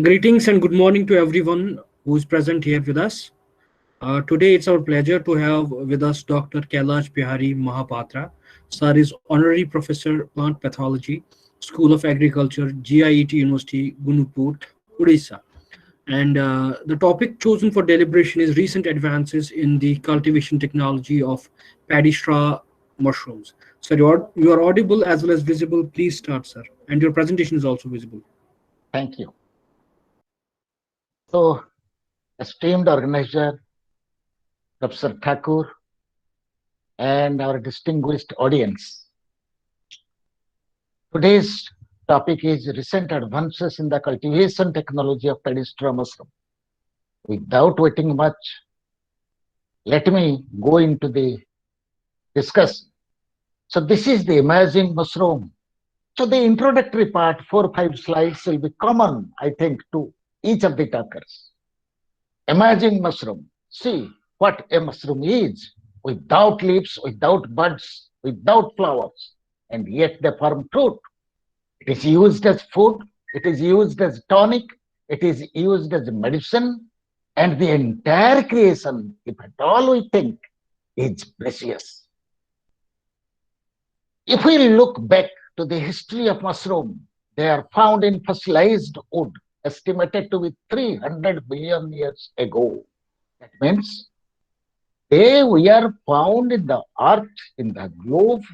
Greetings and good morning to everyone who is present here with us. Today, it's our pleasure to have with us Dr. K.B.Mohapatra. Sir is Honorary Professor Plant Pathology, School of Agriculture, GIET University, Gunupur, Odisha. And the topic chosen for deliberation is recent advances in the cultivation technology of paddy straw mushrooms. Sir, you are audible as well as visible. Please start, sir. And your presentation is also visible. Thank you. So, esteemed organizer, Professor Thakur, and our distinguished audience, today's topic is recent advances in the cultivation technology of pedestre mushroom. Without waiting much, let me go into the discussion. So, this is the emerging mushroom. So, the introductory part, 4 or 5 slides, will be common, I think, to each of the talkers. Emerging mushroom. See what a mushroom is, without leaves, without buds, without flowers, and yet they form fruit. It is used as food, it is used as tonic, it is used as medicine, and the entire creation, if at all we think, is precious. If we look back to the history of mushroom, they are found in fossilized wood, estimated to be 300 billion years ago. That means they were found in the earth, in the globe,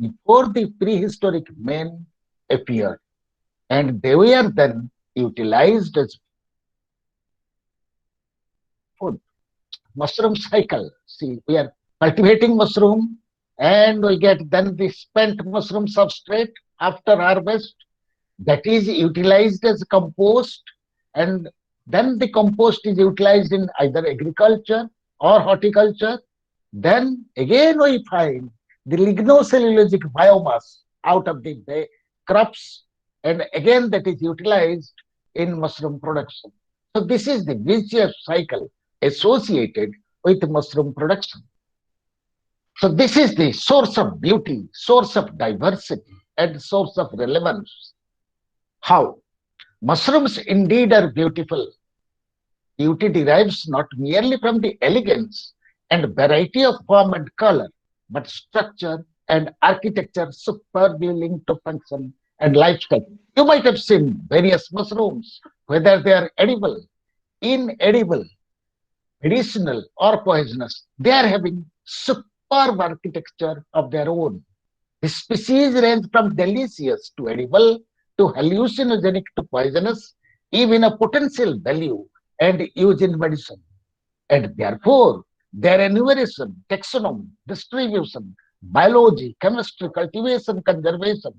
before the prehistoric men appeared. And they were then utilized as food. Mushroom cycle. See, we are cultivating mushroom and we get then the spent mushroom substrate after harvest that is utilized as compost, and then the compost is utilized in either agriculture or horticulture. Then again we find the lignocellulosic biomass out of the crops, and again that is utilized in mushroom production. So this is the vicious cycle associated with mushroom production. So this is the source of beauty, source of diversity, and source of relevance. How? Mushrooms indeed are beautiful. Beauty derives not merely from the elegance and variety of form and color, but structure and architecture superbly linked to function and lifestyle. You might have seen various mushrooms, whether they are edible, inedible, medicinal, or poisonous. They are having superb architecture of their own. The species range from delicious to edible to hallucinogenic to poisonous, even a potential value and use in medicine. And therefore, their enumeration, taxonomy, distribution, biology, chemistry, cultivation, conservation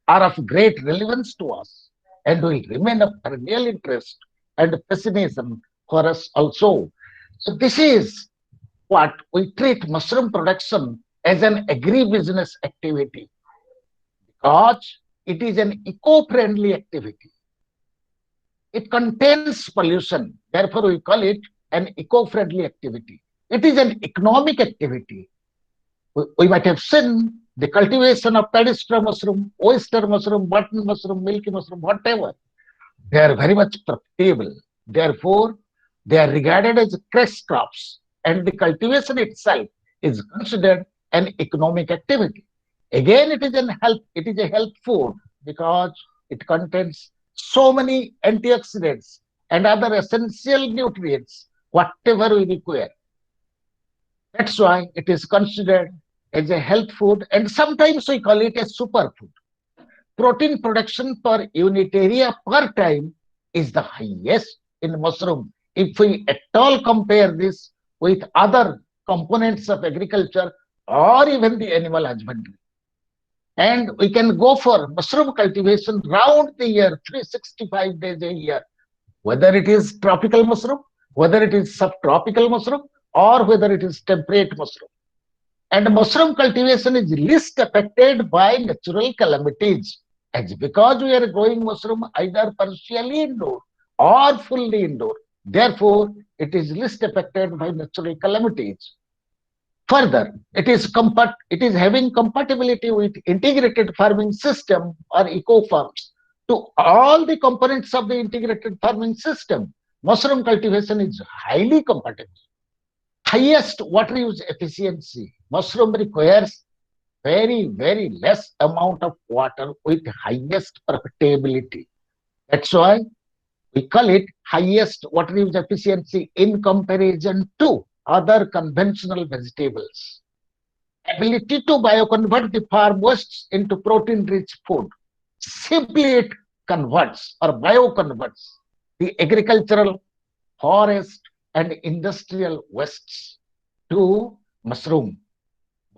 are of great relevance to us and will remain of perennial interest and fascination for us also. So this is what we treat mushroom production as an agribusiness activity, because it is an eco-friendly activity. It contains pollution, therefore we call it an eco-friendly activity. It is an economic activity. We might have seen the cultivation of pedestre mushroom, oyster mushroom, button mushroom, milky mushroom, whatever. They are very much profitable. Therefore, they are regarded as cash crops, and the cultivation itself is considered an economic activity. Again, it is a health food because it contains so many antioxidants and other essential nutrients, whatever we require. That's why it is considered as a health food, and sometimes we call it a superfood. Protein production per unit area per time is the highest in mushroom. If we at all compare this with other components of agriculture or even the animal husbandry. And we can go for mushroom cultivation round the year, 365 days a year, whether it is tropical mushroom, whether it is subtropical mushroom, or whether it is temperate mushroom. And mushroom cultivation is least affected by natural calamities. It's because we are growing mushroom either partially indoor or fully indoor. Therefore, it is least affected by natural calamities. Further, it is having compatibility with integrated farming system or eco farms. to all the components of the integrated farming system. Mushroom cultivation is highly compatible. Highest water use efficiency. Mushroom requires very less amount of water with highest profitability. That's why we call it highest water use efficiency in comparison to other conventional vegetables. Ability to bioconvert the farm wastes into protein-rich food. Simply it converts or bioconverts the agricultural, forest, and industrial wastes to mushroom.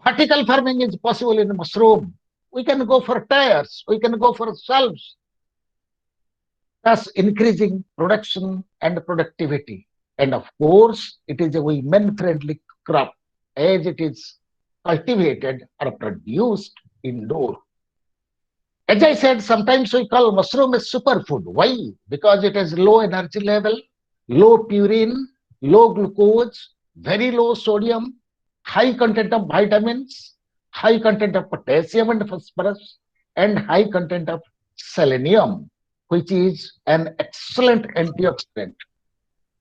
Vertical farming is possible in mushroom. We can go for tires, we can go for shelves, thus increasing production and productivity. And of course, it is a women-friendly crop as it is cultivated or produced indoor. As I said, sometimes we call mushroom a superfood. Why? Because it has low energy level, low purine, low glucose, very low sodium, high content of vitamins, high content of potassium and phosphorus, and high content of selenium, which is an excellent antioxidant.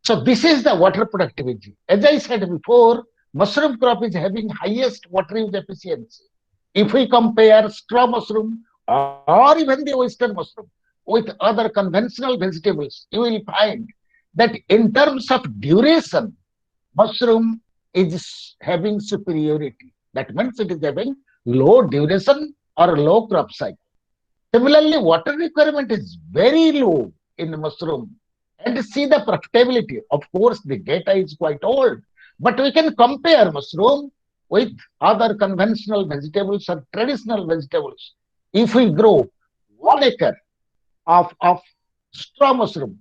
So this is the water productivity. As I said before, mushroom crop is having highest water use efficiency. If we compare straw mushroom or even the oyster mushroom with other conventional vegetables, you will find that in terms of duration, mushroom is having superiority. That means it is having low duration or low crop cycle. Similarly, water requirement is very low in mushroom. And see the profitability. Of course, the data is quite old, but we can compare mushroom with other conventional vegetables or traditional vegetables. If we grow 1 acre of straw mushroom,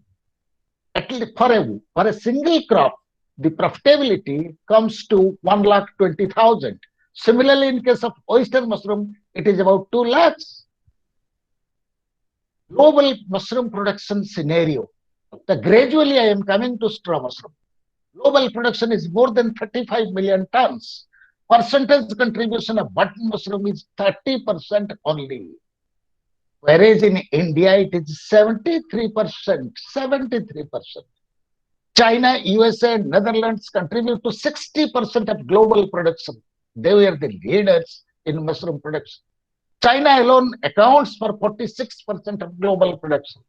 at least for a single crop, the profitability comes to 1,20,000. Similarly, in case of oyster mushroom, it is about 2 lakhs. Global mushroom production scenario. The gradually I am coming to straw mushroom. Global production is more than 35 million tons. Percentage contribution of button mushroom is 30% only. Whereas in India, it is 73%. 73%. China, USA, and Netherlands contribute to 60% of global production. They were the leaders in mushroom production. China alone accounts for 46% of global production.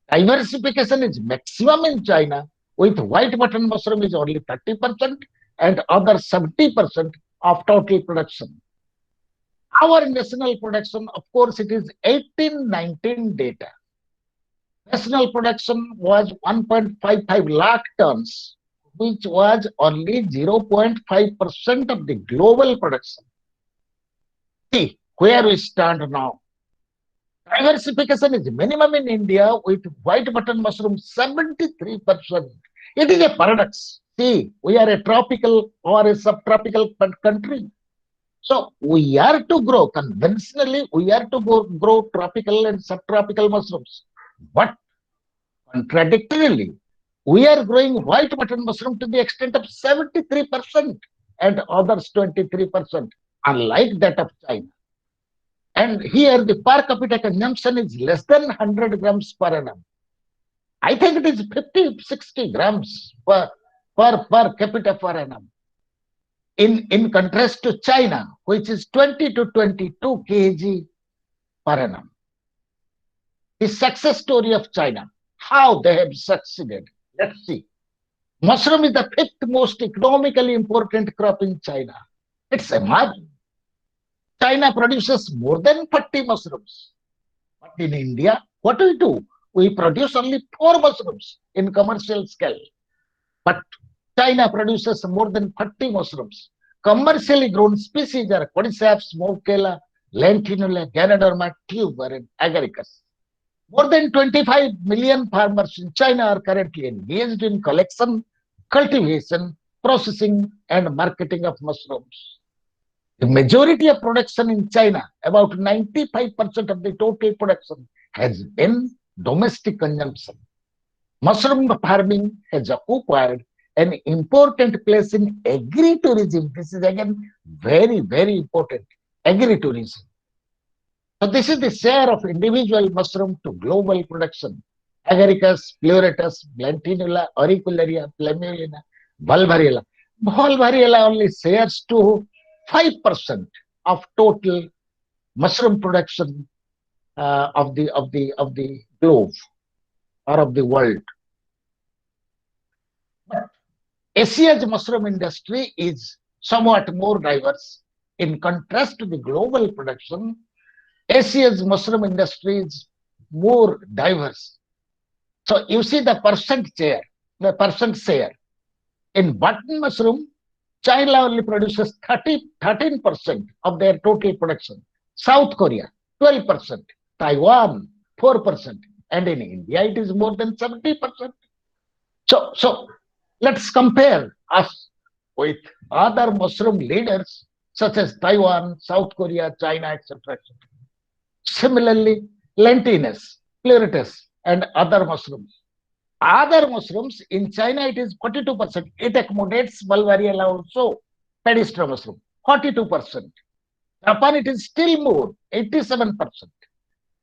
Diversification is maximum in China, with white button mushroom is only 30% and other 70% of total production. Our national production, of course, it is 1819 data. National production was 1.55 lakh tons, which was only 0.5% of the global production. See where we stand now. Diversification is minimum in India with white button mushroom 73%. It is a paradox. See, we are a tropical or a subtropical country. So we are to grow conventionally, we are to grow tropical and subtropical mushrooms. But contradictorily, we are growing white button mushroom to the extent of 73% and others 23%, unlike that of China. And here the per capita consumption is less than 100 grams per annum. I think it is 50, 60 grams per capita per annum. In contrast to China, which is 20 to 22 kg per annum. The success story of China, how they have succeeded. Let's see. Mushroom is the fifth most economically important crop in China. It's amazing. China produces more than 40 mushrooms. But in India, what do we do? We produce only 4 mushrooms in commercial scale. But China produces more than 40 mushrooms. Commercially grown species are Cordyceps, Movkela, Lentinula, Ganoderma, tuber, and agaricus. More than 25 million farmers in China are currently engaged in collection, cultivation, processing, and marketing of mushrooms. The majority of production in China, about 95% of the total production, has been domestic consumption. Mushroom farming has occupied an important place in agri-tourism. This is again very important. Agri-tourism. So this is the share of individual mushroom to global production. Agaricus, pleuratus, blantinula, auricularia, plemulina, bulbariella. Bulbariella only shares to 5% of total mushroom production of the globe or of the world. But Asia's mushroom industry is somewhat more diverse. In contrast to the global production, Asia's mushroom industry is more diverse. So you see the percent share. In button mushroom, China only produces 13% of their total production. South Korea, 12%. Taiwan, 4%. And in India, it is more than 70%. So let's compare us with other mushroom leaders such as Taiwan, South Korea, China, etc. Similarly, lentinus, pleurotus, and other mushrooms. Other mushrooms in China, it is 42%. It accommodates Bulgariella also, pedestre mushroom, 42%. Japan, it is still more, 87%.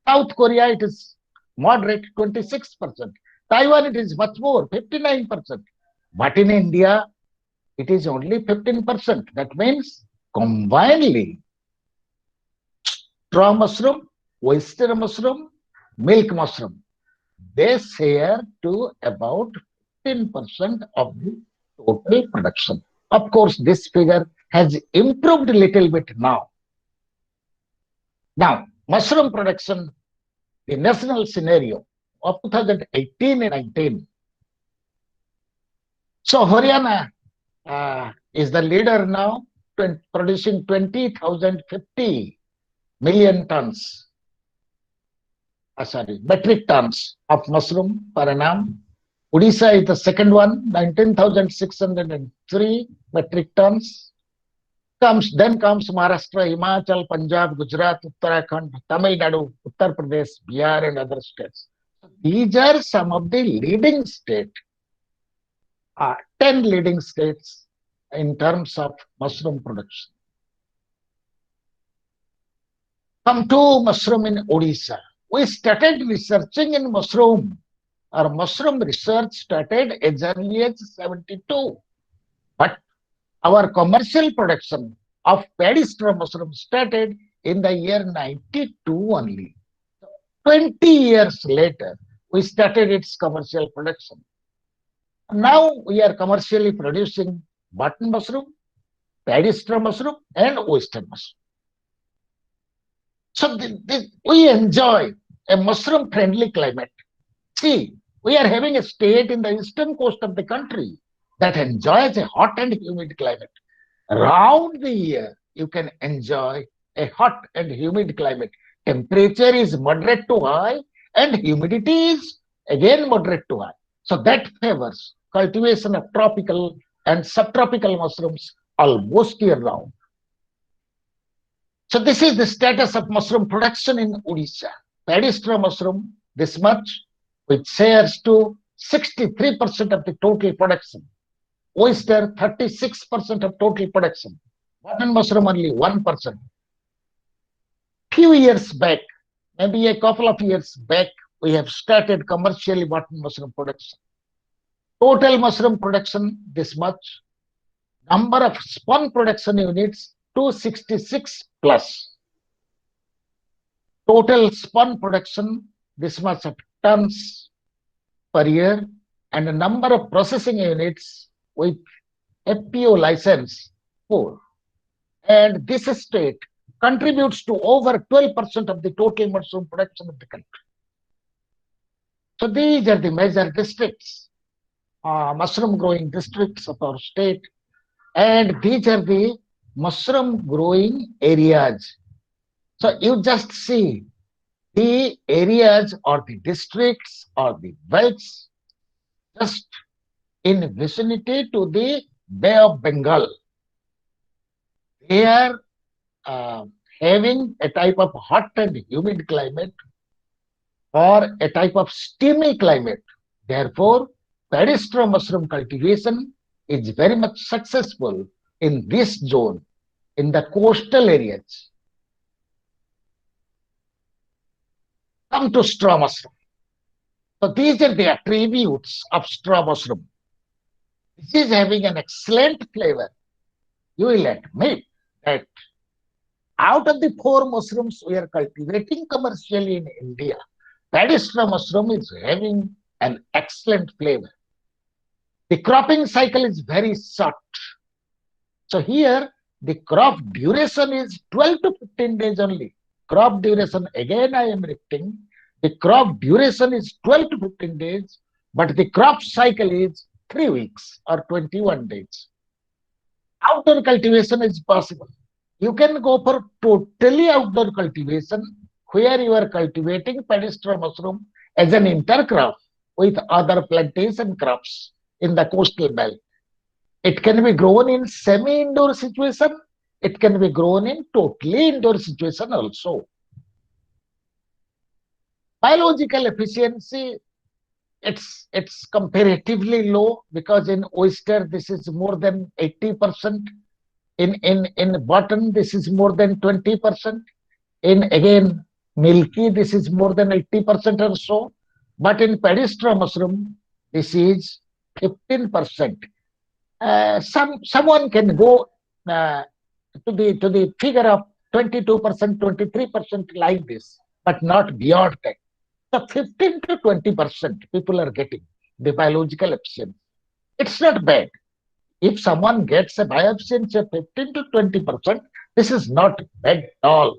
South Korea, it is moderate, 26%. Taiwan, it is much more, 59%. But in India, it is only 15%. That means combinedly, straw mushroom, oyster mushroom, milk mushroom, they share to about 15% of the total production. Of course, this figure has improved a little bit now. Now, mushroom production, the national scenario of 2018 and 19. So, Haryana is the leader now, producing 20,050 million tons, metric tons of mushroom per annum. Odisha is the second one, 19,603 metric tons. Then comes Maharashtra, Himachal, Punjab, Gujarat, Uttarakhand, Tamil Nadu, Uttar Pradesh, Bihar, and other states. These are some of the leading states, 10 leading states in terms of mushroom production. Come to mushroom in Odisha. We started researching in mushroom. Our mushroom research started as early as 72. But our commercial production of paddy straw mushroom started in the year 92 only. 20 years later, we started its commercial production. Now we are commercially producing button mushroom, paddy straw mushroom, and oyster mushroom. So we enjoy a mushroom friendly climate. See, we are having a state in the eastern coast of the country that enjoys a hot and humid climate. Around the year, you can enjoy a hot and humid climate. Temperature is moderate to high and humidity is again moderate to high. So that favors cultivation of tropical and subtropical mushrooms almost year round. So this is the status of mushroom production in Odisha. Paddy straw mushroom, this much, which shares to 63% of the total production. Oyster, 36% of total production. Button mushroom, only 1%. Few years back, maybe a couple of years back, we have started commercially button mushroom production. Total mushroom production, this much. Number of spun production units, 266 plus. Total spun production, this much of tons per year, and the number of processing units with FPO license, 4. And this state contributes to over 12% of the total mushroom production of the country. So these are the major districts, mushroom growing districts of our state, and these are the mushroom growing areas. So you just see the areas or the districts or the belts just in vicinity to the Bay of Bengal. They are having a type of hot and humid climate or a type of steamy climate. Therefore, paddy straw mushroom cultivation is very much successful in this zone, in the coastal areas. Come to straw mushroom. So these are the attributes of straw mushroom. This is having an excellent flavor. You will admit that out of the four mushrooms we are cultivating commercially in India, paddy straw mushroom is having an excellent flavor. The cropping cycle is very short. So here the crop duration is 12 to 15 days only. Crop duration, again I am repeating, the crop duration is 12 to 15 days, but the crop cycle is 3 weeks or 21 days. Outdoor cultivation is possible. You can go for totally outdoor cultivation where you are cultivating paddy straw mushroom as an intercrop with other plantation crops in the coastal belt. It can be grown in semi-indoor situation. It can be grown in totally indoor situation also. Biological efficiency, it's comparatively low because in oyster this is more than 80%. In button this is more than 20%. In again milky this is more than 80% or so. But in paddy straw mushroom this is 15%. Someone can go uh, to the figure of 22%, 23% like this, but not beyond that. So 15 to 20% people are getting the biological efficiency. It's not bad. If someone gets a bioefficiency of 15 to 20%, this is not bad at all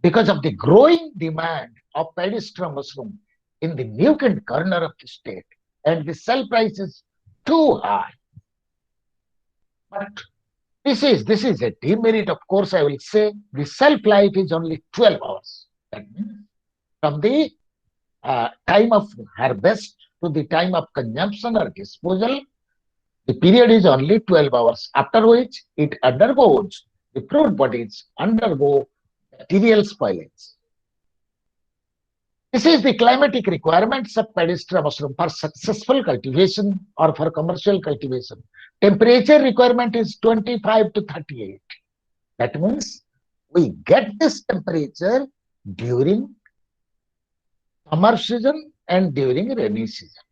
because of the growing demand of paddy straw mushroom in the nook and corner of the state. And the sell price is too high. But this is a demerit, of course, I will say. The shelf life is only 12 hours. That means from the time of harvest to the time of consumption or disposal, the period is only 12 hours, after which it undergoes, the fruit bodies undergo bacterial spoilage. This is the climatic requirements of paddy straw mushroom for successful cultivation or for commercial cultivation. Temperature requirement is 25 to 38. That means we get this temperature during summer season and during rainy season.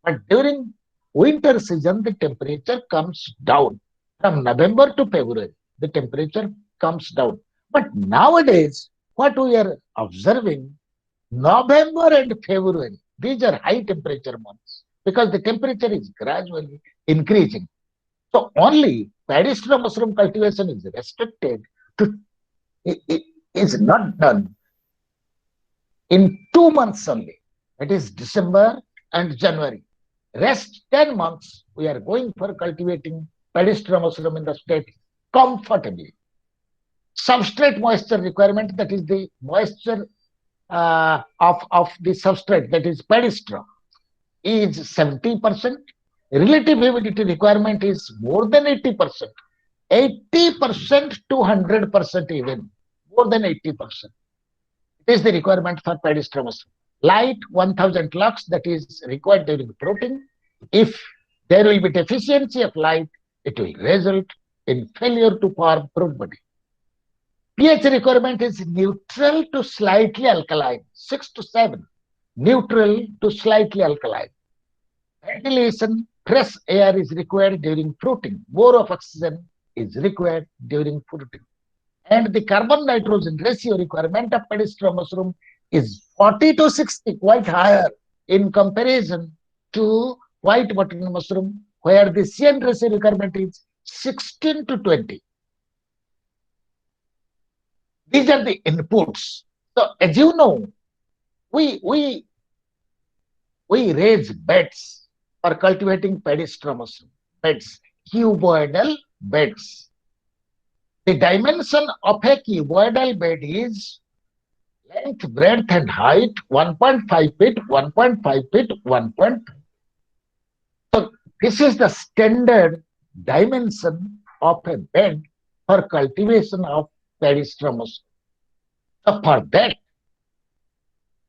But during winter season, the temperature comes down from November to February. The temperature comes down. But nowadays, what we are observing, November and February, these are high temperature months because the temperature is gradually increasing. So only paddy straw mushroom cultivation is restricted to, it is not done in 2 months only. That is December and January. Rest 10 months, we are going for cultivating paddy straw mushroom in the state comfortably. Substrate moisture requirement, that is the moisture of the substrate, that is paddy straw, is 70%. Relative humidity requirement is more than 80%. 80% to 100% even, more than 80%. It is the requirement for paddy straw mushroom. Light 1000 lux, that is required during fruiting. If there will be deficiency of light, it will result in failure to form fruit body. pH requirement is neutral to slightly alkaline, 6 to 7. Neutral to slightly alkaline. Ventilation, fresh air is required during fruiting. More of oxygen is required during fruiting. And the carbon nitrogen ratio requirement of paddy straw mushroom is 40 to 60, quite higher in comparison to white button mushroom, where the CN ratio requirement is 16 to 20. These are the inputs. So as you know, we we we raise beds for cultivating paddy straw mushroom. Beds, cuboidal beds. The dimension of a cuboidal bed is length, breadth, and height 1.5 feet, 1.5 feet, 1.5. So this is the standard dimension of a bed for cultivation of paddy straw mushroom. So for that,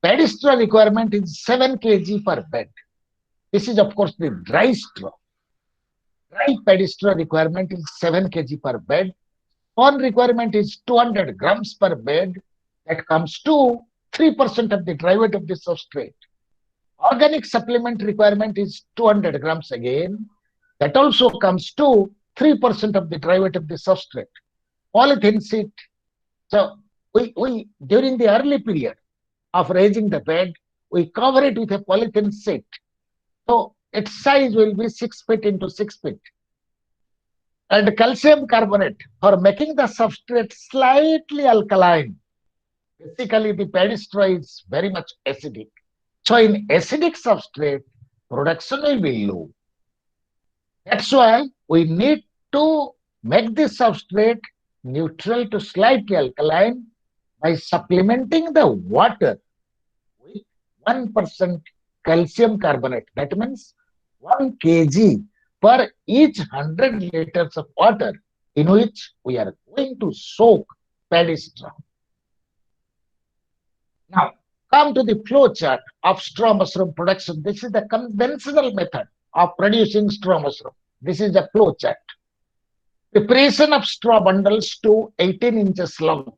paddy straw requirement is 7 kg per bed. This is of course the dry straw. Dry paddy straw requirement is 7 kg per bed. Corn requirement is 200 grams per bed. That comes to 3% of the dry weight of the substrate. Organic supplement requirement is 200 grams again. That also comes to 3% of the dry weight of the substrate. Polythene sheet. So we during the early period of raising the bed, we cover it with a polythene sheet. So its size will be 6 feet into 6 feet. And calcium carbonate for making the substrate slightly alkaline. Basically, the paddy straw is very much acidic. So in acidic substrate, production will be low. That's why we need to make the substrate neutral to slightly alkaline by supplementing the water with 1% calcium carbonate. That means 1 kg per each 100 liters of water in which we are going to soak paddy straw. Now, come to the flow chart of straw mushroom production. This is the conventional method of producing straw mushroom. This is the flow chart. Preparation of straw bundles to 18 inches long.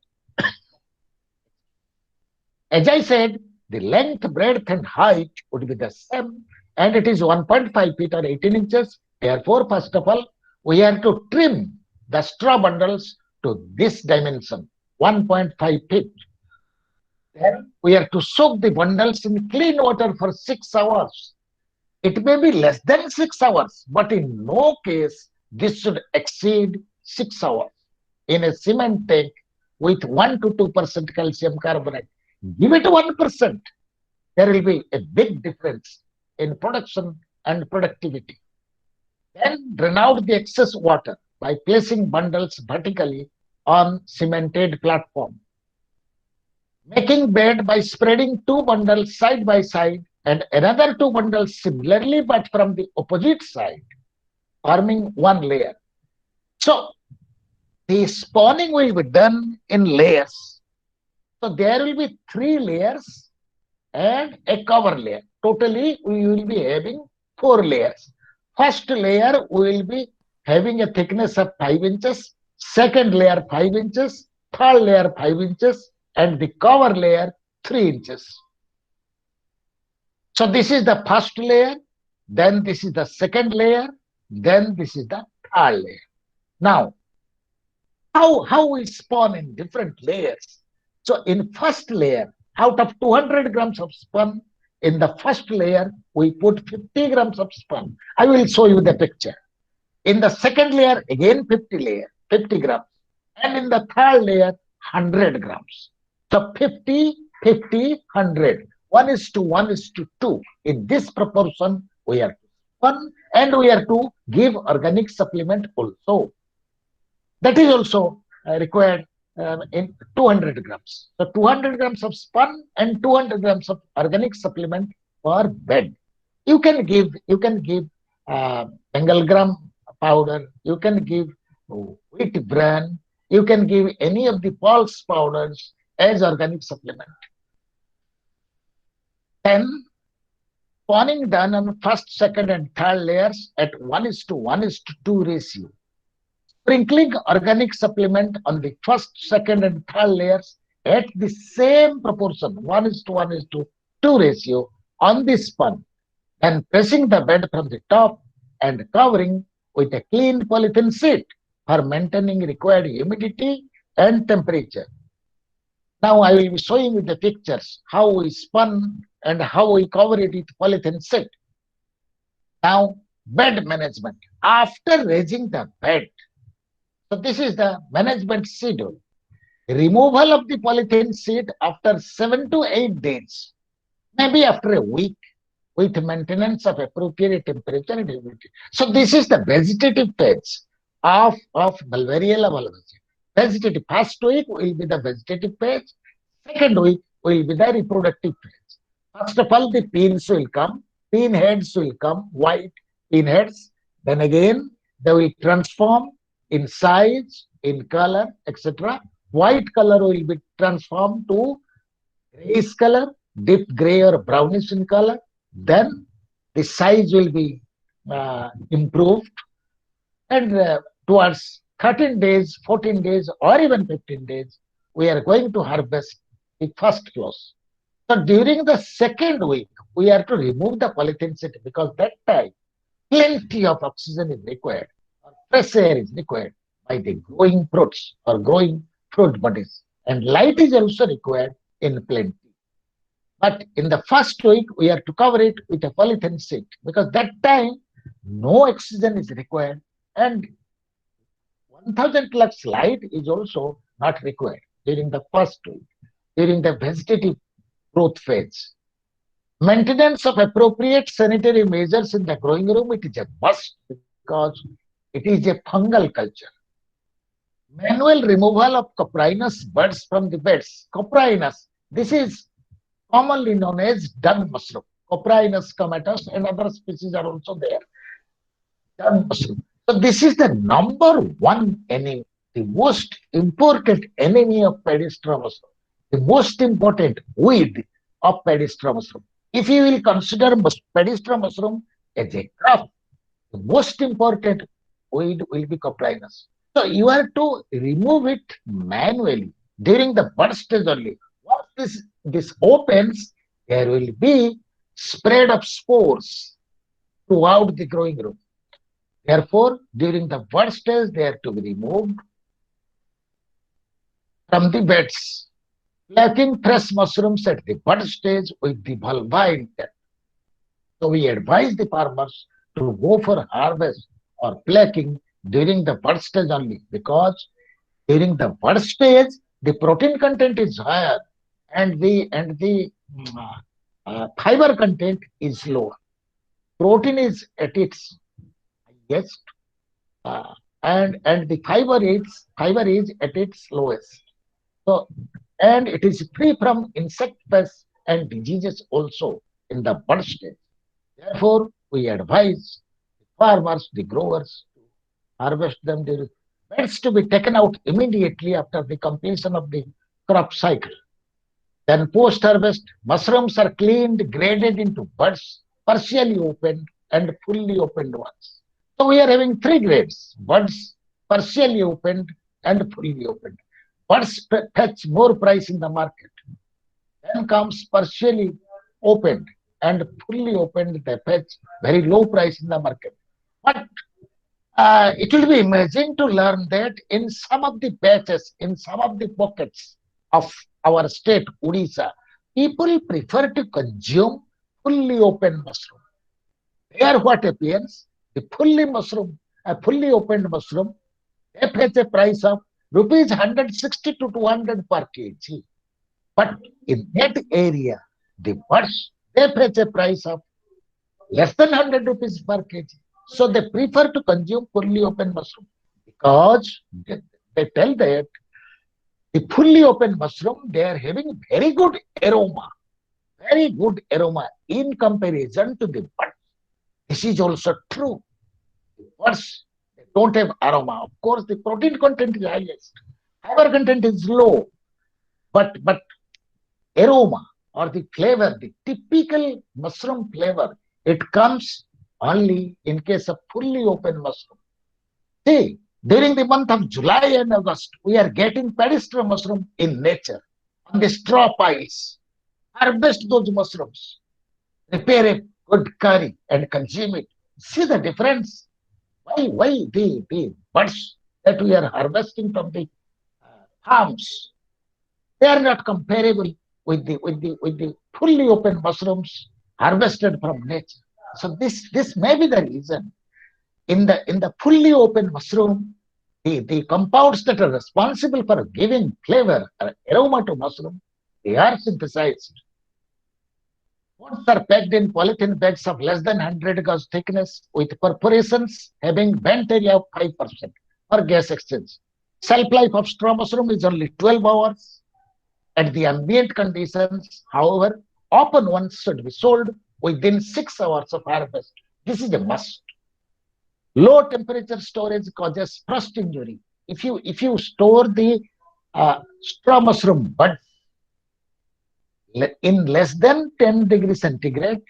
As I said, the length, breadth, and height would be the same, and it is 1.5 feet or 18 inches. Therefore, first of all, we have to trim the straw bundles to this dimension, 1.5 feet. Then we have to soak the bundles in clean water for 6 hours. It may be less than 6 hours, but in no case this should exceed 6 hours in a cement tank with 1 to 2% calcium carbonate. Give it 1%. There will be a big difference in production and productivity. Then drain out the excess water by placing bundles vertically on cemented platform. Making bed by spreading 2 bundles side by side and another 2 bundles similarly but from the opposite side, forming 1 layer. So the spawning will be done in layers. So there will be 3 layers and a cover layer. Totally, we will be having 4 layers. First layer, we will be having a thickness of 5 inches. Second layer, 5 inches. Third layer, 5 inches. And the cover layer, 3 inches. So this is the first layer. Then this is the second layer. Then this is the third layer. Now, how we spawn in different layers? So in first layer, out of 200 grams of spun, in the first layer, we put 50 grams of spun. I will show you the picture. In the second layer, again 50 grams. And in the third layer, 100 grams. So 50, 50, 100. 1 is to 1 is to 2. In this proportion, we are to spun and we are to give organic supplement also. That is also required in 200 grams. So 200 grams of spun and 200 grams of organic supplement per bed. You can give Bengal gram powder. You can give wheat bran. You can give any of the pulse powders as organic supplement. Then spawning done on first, second, and third layers at 1 is to 1 is to 2 ratio. Sprinkling organic supplement on the first, second, and third layers at the same proportion, 1 is to 1 is to 2 ratio on the spun, and pressing the bed from the top and covering with a clean polythene sheet for maintaining required humidity and temperature. Now I will be showing you the pictures, how we spun and how we cover it with polythene sheet. Now, bed management. After raising the bed, so this is the management schedule. Removal of the polythene sheet after 7 to 8 days, maybe after a week, with maintenance of appropriate temperature and humidity. So this is the vegetative phase of Malvariella malvaceae. Vegetative first week will be the vegetative phase. Second week will be the reproductive phase. First of all, the pins will come. Pin heads will come, white pin heads. Then again, they will transform in size, in color, etc. White color will be transformed to grayish color, deep gray or brownish in color. Then the size will be improved. And towards 13 days, 14 days, or even 15 days, we are going to harvest the first flows. So during the second week, we are to remove the polythene sheet because that time plenty of oxygen is required or fresh air is required by the growing fruits or growing fruit bodies. And light is also required in plenty. But in the first week, we are to cover it with a polythene sheet because that time no oxygen is required and 1000 lux light is also not required during the first week, during the vegetative growth phase. Maintenance of appropriate sanitary measures in the growing room, it is a must because it is a fungal culture. Manual removal of coprinus buds from the beds. Coprinus, this is commonly known as dung mushroom. Coprinus comatus and other species are also there. Dung mushroom. So this is the number one enemy, the most important enemy of pedestre mushroom, the most important weed of pedestre mushroom. If you will consider pedestre mushroom as a crop, the most important weed will be coprinus. So you have to remove it manually during the bud stage only. Once this opens, there will be spread of spores throughout the growing room. Therefore, during the bud stage, they are to be removed from the beds. Plucking fresh mushrooms at the bud stage with the vulva intact. So we advise the farmers to go for harvest or plucking during the bud stage only because during the bud stage the protein content is higher and the fiber content is lower. Protein is at its highest uh, and the fiber is at its lowest. So and it is free from insect pests and diseases also in the bud stage. Therefore, we advise the farmers, the growers, to harvest them. The beds to be taken out immediately after the completion of the crop cycle. Then post-harvest, mushrooms are cleaned, graded into buds, partially opened and fully opened ones. So we are having three grades: buds, partially opened, and fully opened. Buds fetch more price in the market. Then comes partially opened and fully opened, they fetch very low price in the market. But it will be amazing to learn that in some of the patches, in some of the pockets of our state, Odisha, people prefer to consume fully open mushroom. There what appears, the fully opened mushroom, they fetch a price of rupees 160 to 200 per kg. But in that area, the buds, they fetch a price of less than 100 rupees per kg. So they prefer to consume fully open mushroom because they tell that the fully open mushroom, they are having very good aroma in comparison to the buds. This is also true. The buds, they don't have aroma. Of course, the protein content is highest. Fiber content is low, but aroma or the flavor, the typical mushroom flavor, it comes only in case of fully open mushroom. See, during the month of July and August, we are getting pedestre mushroom in nature on the straw piles. Harvest those mushrooms, prepare a good curry and consume it. See the difference. Why the buds that we are harvesting from the farms, they are not comparable with the fully open mushrooms harvested from nature. So this may be the reason. In the fully open mushroom, the compounds that are responsible for giving flavor or aroma to mushroom, they are synthesized. Foods are packed in polythene bags of less than 100 gauge thickness with perforations having vent area of 5% for gas exchange. Shelf life of straw mushroom is only 12 hours. At the ambient conditions, however, open ones should be sold within 6 hours of harvest. This is a must. Low temperature storage causes frost injury. If you store the straw mushroom buds in less than 10 degrees centigrade,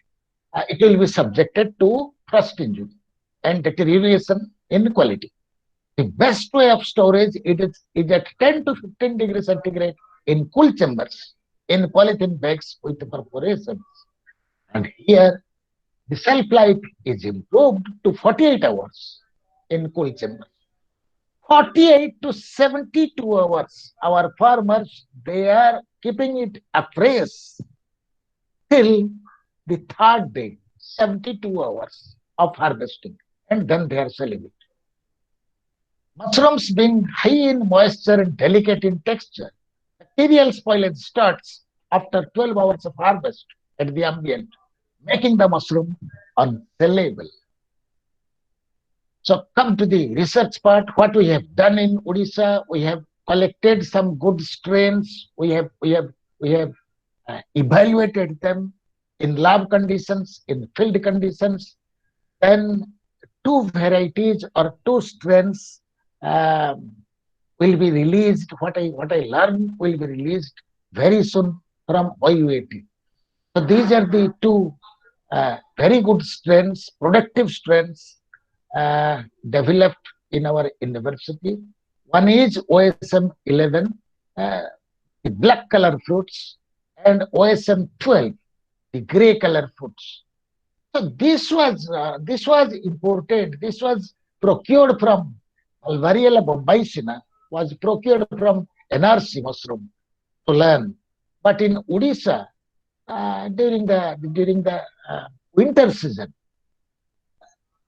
it will be subjected to frost injury and deterioration in quality. The best way of storage is at 10 to 15 degrees centigrade in cool chambers. in polythene bags with perforations. And here the shelf life is improved to 48 hours in cool chamber. 48 to 72 hours. Our farmers, they are keeping it afresh till the third day, 72 hours of harvesting. And then they are selling it. Mushrooms being high in moisture and delicate in texture, bacterial spoilage starts after 12 hours of harvest at the ambient, making the mushroom unsellable. So come to the research part. What we have done in Odisha, we have collected some good strains. We have evaluated them in lab conditions, in field conditions. Then two varieties or two strains um, will be released. What I learned will be released very soon from OUAT. So these are the two very good strains, productive strains developed in our university. One is OSM 11, uh, the black color fruits, and OSM 12, the gray color fruits. So this was imported. This was procured from Alvariella bombaicina, was procured from NRC mushroom to learn. But in Odisha, during the winter season,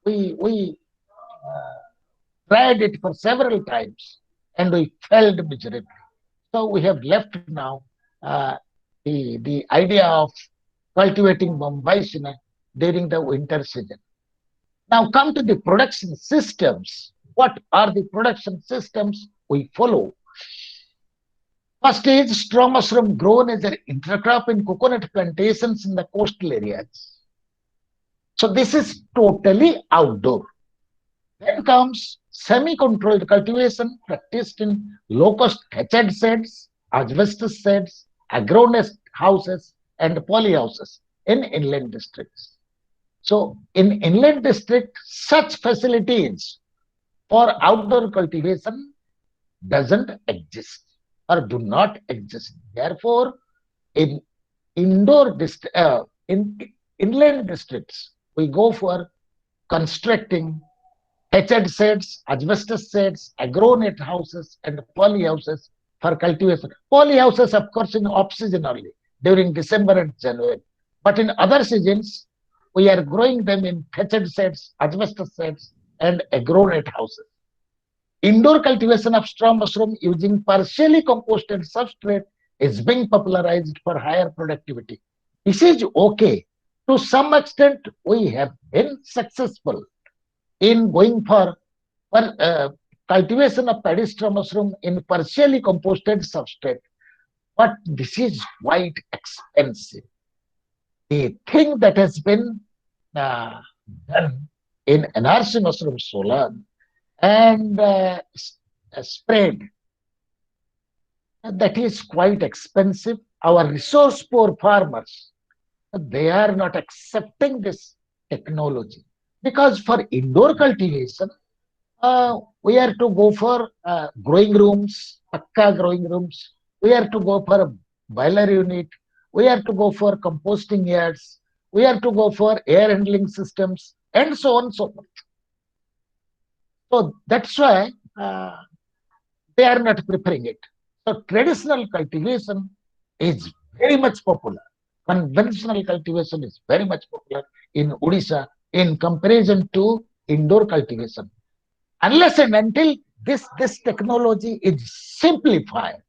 we tried it for several times and we failed miserably. So we have left now uh, the idea of cultivating bombaicina during the winter season. Now come to the production systems. What are the production systems we follow? First is straw mushroom grown as an intercrop in coconut plantations in the coastal areas. So this is totally outdoor. Then comes semi-controlled cultivation practiced in low-cost thatched sheds, asbestos sheds, agronest houses, and polyhouses in inland districts. So in inland district, such facilities for outdoor cultivation doesn't exist or do not exist. Therefore, in in inland districts, we go for constructing thatched sheds, asbestos sheds, agronet houses, and poly houses for cultivation. Poly houses, of course, in off season only during December and January. But in other seasons, we are growing them in thatched sheds, asbestos sheds, and agronet houses. Indoor cultivation of straw mushroom using partially composted substrate is being popularized for higher productivity. This is okay. To some extent, we have been successful in going for cultivation of paddy straw mushroom in partially composted substrate. But this is quite expensive. The thing that has been uh, done in NRC mushroom solar and spread, that is quite expensive. Our resource poor farmers, they are not accepting this technology because for indoor cultivation, we are to go for growing rooms, pakka growing rooms. We are to go for a boiler unit. We are to go for composting yards. We are to go for air handling systems and so on and so forth. So that's why they are not preferring it. So traditional cultivation is very much popular. Conventional cultivation is very much popular in Odisha in comparison to indoor cultivation. Unless and until this technology is simplified,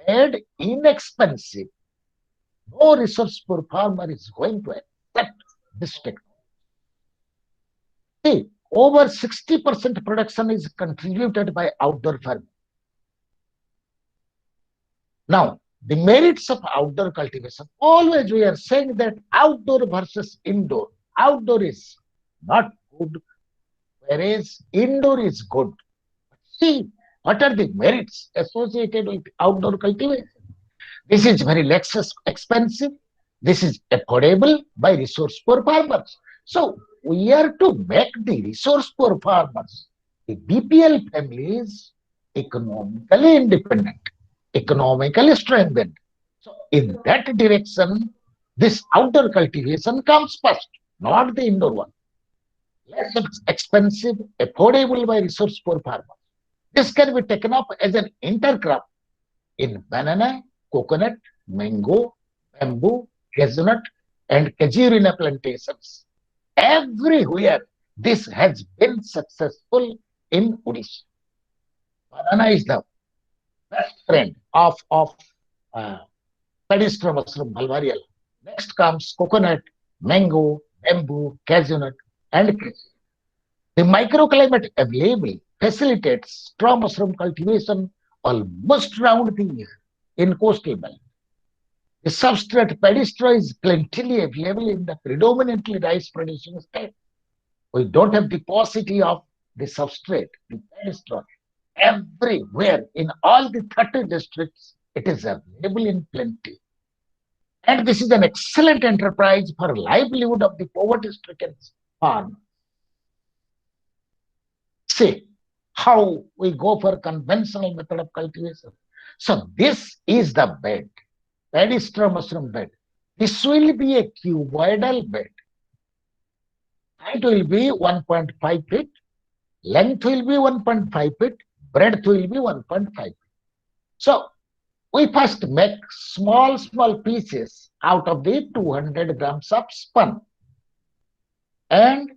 made inexpensive, no resource poor farmer is going to accept this technology. See, over 60% production is contributed by outdoor farming. Now, the merits of outdoor cultivation, always we are saying that outdoor versus indoor. Outdoor is not good, whereas indoor is good. See, what are the merits associated with outdoor cultivation? This is very less expensive. This is affordable by resource poor farmers. So we are to make the resource poor farmers, the BPL families, economically independent, economically strengthened. So in that direction, this outdoor cultivation comes first, not the indoor one. Less expensive, affordable by resource poor farmers. This can be taken up as an intercrop in banana, coconut, mango, bamboo, hazelnut, and casuarina plantations. Everywhere this has been successful in Odisha. Banana is the best friend of uh, pedestre mushroom malvarial. Next comes coconut, mango, bamboo, cashew nut, and cashew. The microclimate available facilitates straw mushroom cultivation almost round the year in coastal belt. The substrate pedestre is plentifully available in the predominantly rice producing state. We don't have the paucity of the substrate, the pedestre. Everywhere in all the 30 districts, it is available in plenty. And this is an excellent enterprise for livelihood of the poverty-stricken farm. See how we go for conventional method of cultivation. So this is the bed, pedestre mushroom bed. This will be a cuboidal bed. Height will be 1.5 feet, length will be 1.5 feet, breadth will be 1.5 feet. So we first make small pieces out of the 200 grams of spun, and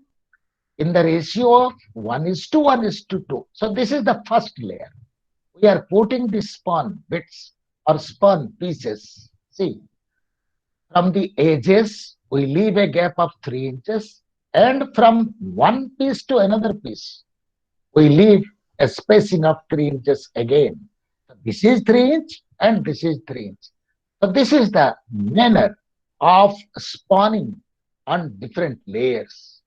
in the ratio of 1 is to 1 is to 2. So this is the first layer. We are putting the spun bits or spun pieces. See, from the edges, we leave a gap of 3 inches, and from one piece to another piece, we leave a spacing of 3 inches again. This is 3 inch and this is 3 inch. So this is the manner of spawning on different layers.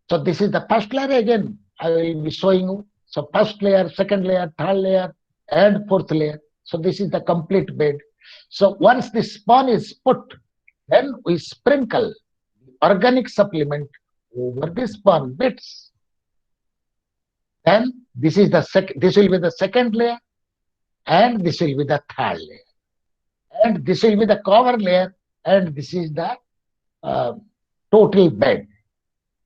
So this is the first layer again. I will be showing you. So first layer, second layer, third layer, and fourth layer. So this is the complete bed. So once the spawn is put, then we sprinkle organic supplement over the spawn bits. Then this is the this will be the second layer, and this will be the third layer, and this will be the cover layer, and this is the uh, total bed,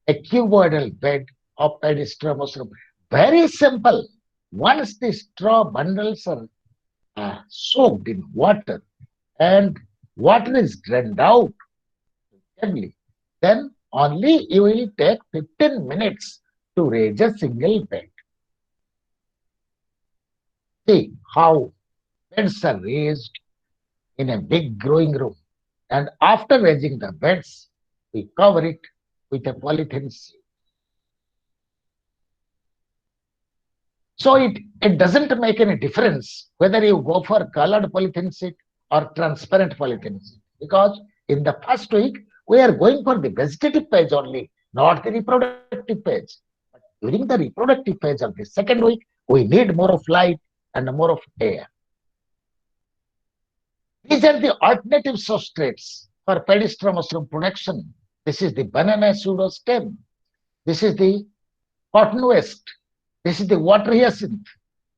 a cuboidal bed of pedestre mushroom. Very simple. Once the straw bundles are soaked in water and water is drained out heavily, then only you will take 15 minutes to raise a single bed. See how beds are raised in a big growing room. And after raising the beds, we cover it with a polythene sheet. So it doesn't make any difference whether you go for colored polythene sheet or transparent polythene sheet, because in the first week we are going for the vegetative phase only, not the reproductive phase. But during the reproductive phase of the second week, we need more of light and more of air. These are the alternative substrates for pedestre mushroom production. This is the banana pseudostem. This is the cotton waste. This is the water hyacinth.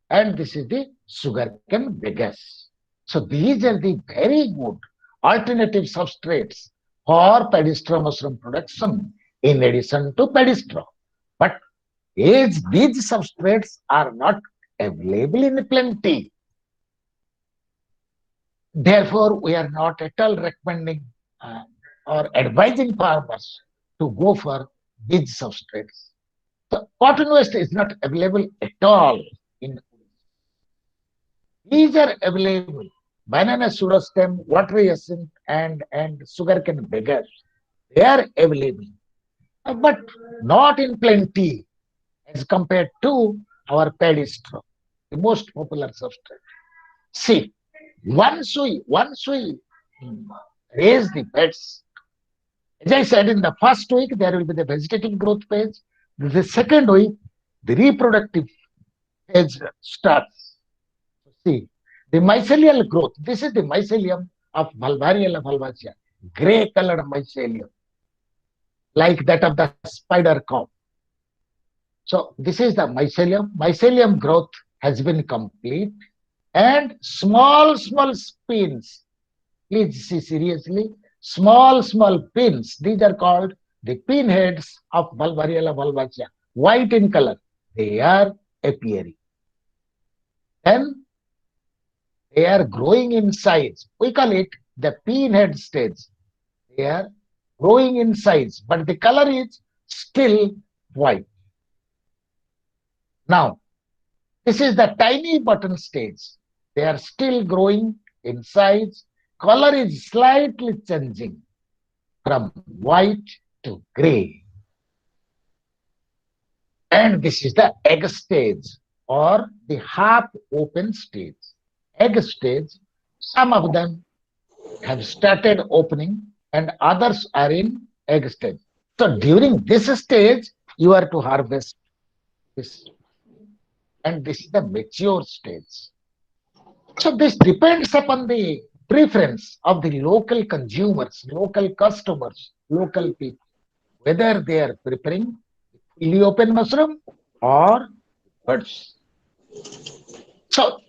And this is the sugarcane bagasse. So these are the very good alternative substrates for pedestre mushroom production in addition to pedestre. But as these substrates are not available in plenty, therefore, we are not at all recommending or advising farmers to go for these substrates. So cotton waste is not available at all in. These are available. Banana pseudostem, water hyacinth, and sugarcane beggars. They are available, but not in plenty as compared to our paddy straw, the most popular substrate. See, once we raise the beds, as I said, in the first week there will be the vegetative growth phase. The second week, the reproductive phase starts. See, the mycelial growth. This is the mycelium of Valvariella valvacea, gray colored mycelium, like that of the spider cow. So this is the mycelium. Mycelium growth has been complete. and small pins. Please see seriously. Small pins. These are called the pinheads of Bulbariella bulbacea. White in color. They are appearing. Then they are growing in size. We call it the pinhead stage. They are growing in size, but the color is still white. Now, this is the tiny button stage. They are still growing in size. Color is slightly changing from white to gray. And this is the egg stage or the half open stage. Egg stage, some of them have started opening and others are in egg stage. So during this stage, you are to harvest this, and this is the mature stage. So this depends upon the preference of the local consumers, local customers, local people, whether they are preferring fully open mushroom or buds. So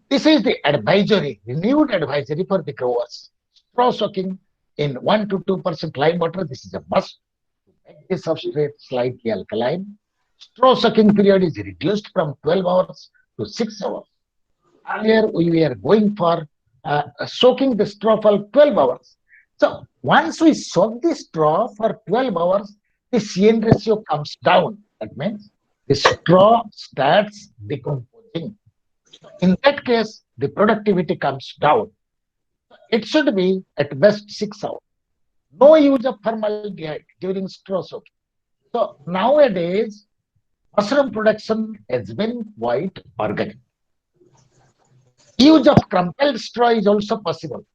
this is the advisory, renewed advisory for the growers. Straw soaking in 1 to 2% lime water. This is a must to make the substrate slightly alkaline. Straw soaking period is reduced from 12 hours to 6 hours. Earlier, we were going for soaking the straw for 12 hours. So once we soak the straw for 12 hours, the CN ratio comes down. That means the straw starts decomposing. In that case, the productivity comes down. It should be at best 6 hours. No use of formaldehyde during straw soaking. So nowadays, mushroom production has been quite organic. Use of crumpled straw is also possible.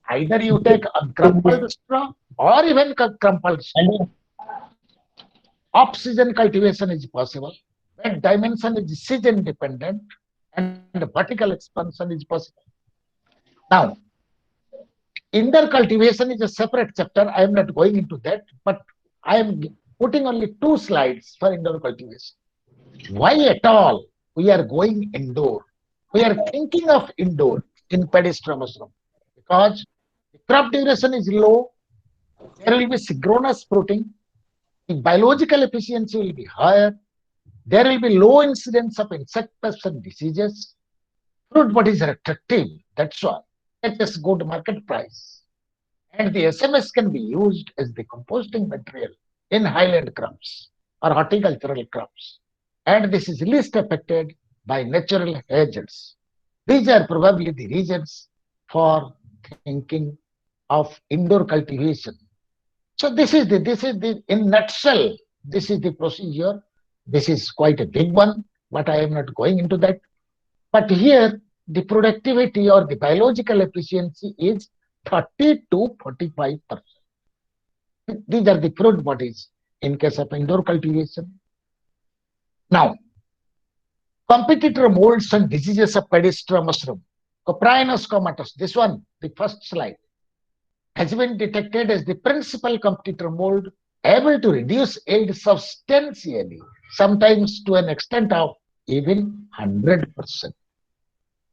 Either you take uncrumpled straw or even crumpled straw. Off-season cultivation is possible. Bed dimension is season dependent and vertical expansion is possible. Now, indoor cultivation is a separate chapter. I am not going into that, but I am putting only 2 slides for indoor cultivation. Why at all we are going indoor? We are thinking of indoor in paddy straw mushroom because the crop duration is low, there will be synchronous fruiting, the biological efficiency will be higher, there will be low incidence of insect pests and diseases, fruit bodies are attractive, that's why. Fetches good market price. And the SMS can be used as the composting material in highland crops or horticultural crops. And this is least affected by natural hazards. These are probably the reasons for thinking of indoor cultivation. So this is the in nutshell, this is the procedure. This is quite a big one, but I am not going into that. But here the productivity or the biological efficiency is 30 to 45%. These are the fruit bodies in case of indoor cultivation. Now, competitor molds and diseases of paddy straw mushroom. Coprinus comatus, this one, the first slide, has been detected as the principal competitor mold, able to reduce yield substantially, sometimes to an extent of even 100%.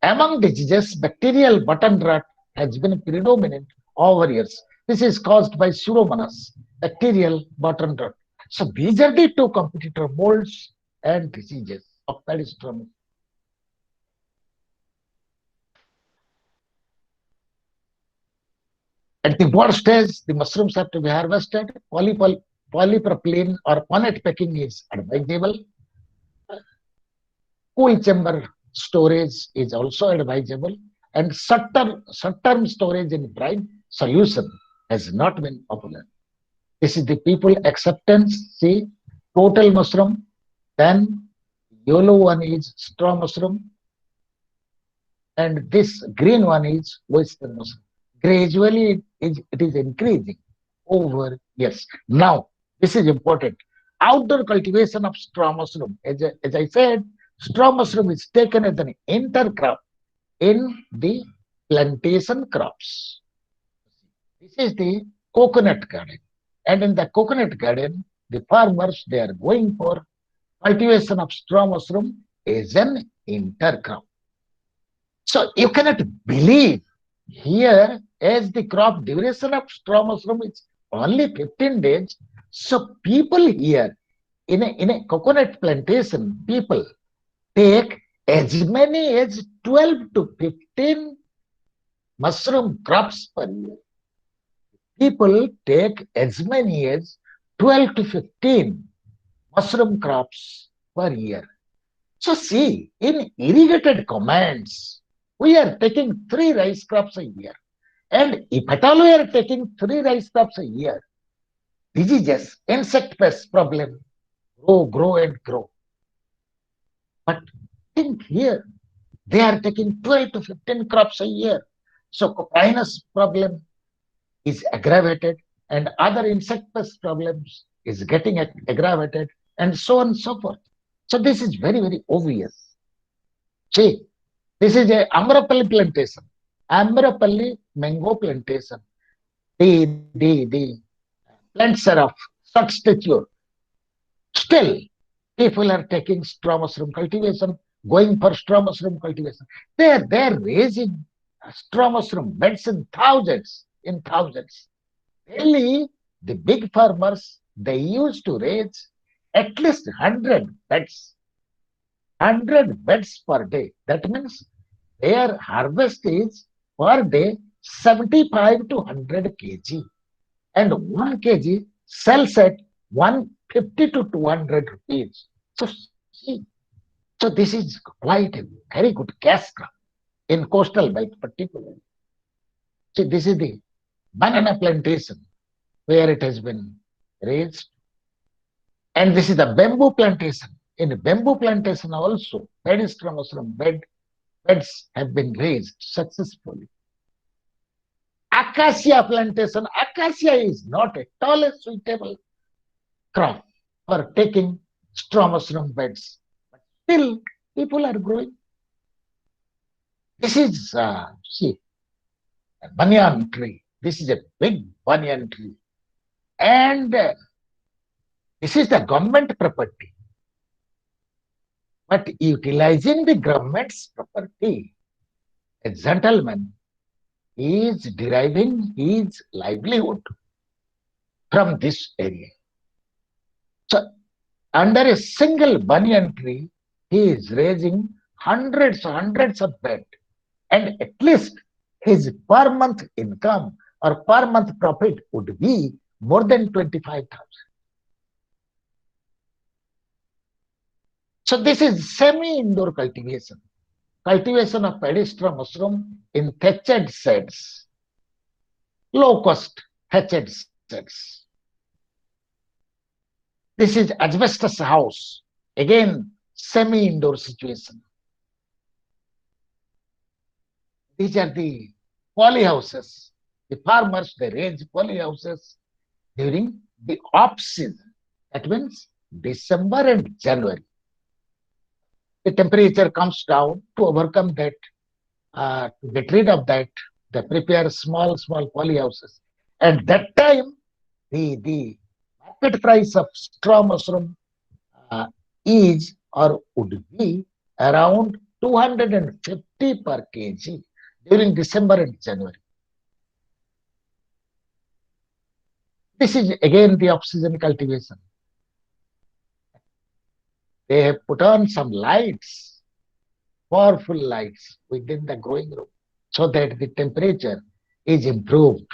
Among diseases, bacterial button rot has been predominant over years. This is caused by Pseudomonas, bacterial button rot. So these are the 2 competitor molds and diseases of paddy straw. At the bud stage, the mushrooms have to be harvested. Polypropylene or ponnet packing is advisable. Cool chamber storage is also advisable. And short-term storage in brine solution has not been popular. This is the people acceptance. See, total mushroom. Then yellow one is straw mushroom. And this green one is oyster mushroom. Gradually, it is increasing over years. Now, this is important. Outdoor cultivation of straw mushroom. As I said, straw mushroom is taken as an intercrop in the plantation crops. This is the coconut garden. And in the coconut garden, the farmers, they are going for cultivation of straw mushroom as an intercrop. So you cannot believe here as the crop duration of straw mushroom is only 15 days. So people here in a coconut plantation, people take as many as 12 to 15 mushroom crops per year. People take as many as 12 to 15 mushroom crops per year. So see, in irrigated commands, we are taking 3 rice crops a year. And if at all we are taking 3 rice crops a year, diseases, insect pest problem, grow and grow. But think here, they are taking 12 to 15 crops a year. So coppinus problem is aggravated and other insect pest problems is getting aggravated and so on and so forth. So this is very, very obvious. See, this is a Amrapalli plantation, Amrapalli mango plantation. The plants are of such stature. Still, people are taking straw mushroom cultivation, going for straw mushroom cultivation. They're raising straw mushroom beds in thousands, in thousands. Really, the big farmers they used to raise at least 100 beds per day. That means their harvest is per day 75 to 100 kg, and 1 kg sells at 150 to 200 rupees. So see, so this is quite a very good cash crop in coastal belt particularly. See, this is the banana plantation where it has been raised, and this is the bamboo plantation. In bamboo plantation also, pedestal mushroom beds have been raised successfully. Acacia plantation, acacia is not at all a suitable crop for taking straw mushroom beds. But still, people are growing. This is, see, a banyan tree. This is a big banyan tree. And this is the government property. But utilizing the government's property, a gentleman is deriving his livelihood from this area. So, under a single banyan tree, he is raising hundreds of beds, and at least his per month income or per month profit would be more than 25,000. So this is semi-indoor cultivation. Cultivation of pedestal mushroom in thatched sheds, low cost thatched sheds. This is asbestos house, again semi-indoor situation. These are the poly houses. The farmers they raise poly houses during the off season. That means December and January. The temperature comes down to overcome that, to get rid of that. They prepare small poly houses. And that time, the market price of straw mushroom uh, is or would be around 250 per kg during December and January. This is again the off-season cultivation. They have put on some lights, powerful lights within the growing room so that the temperature is improved.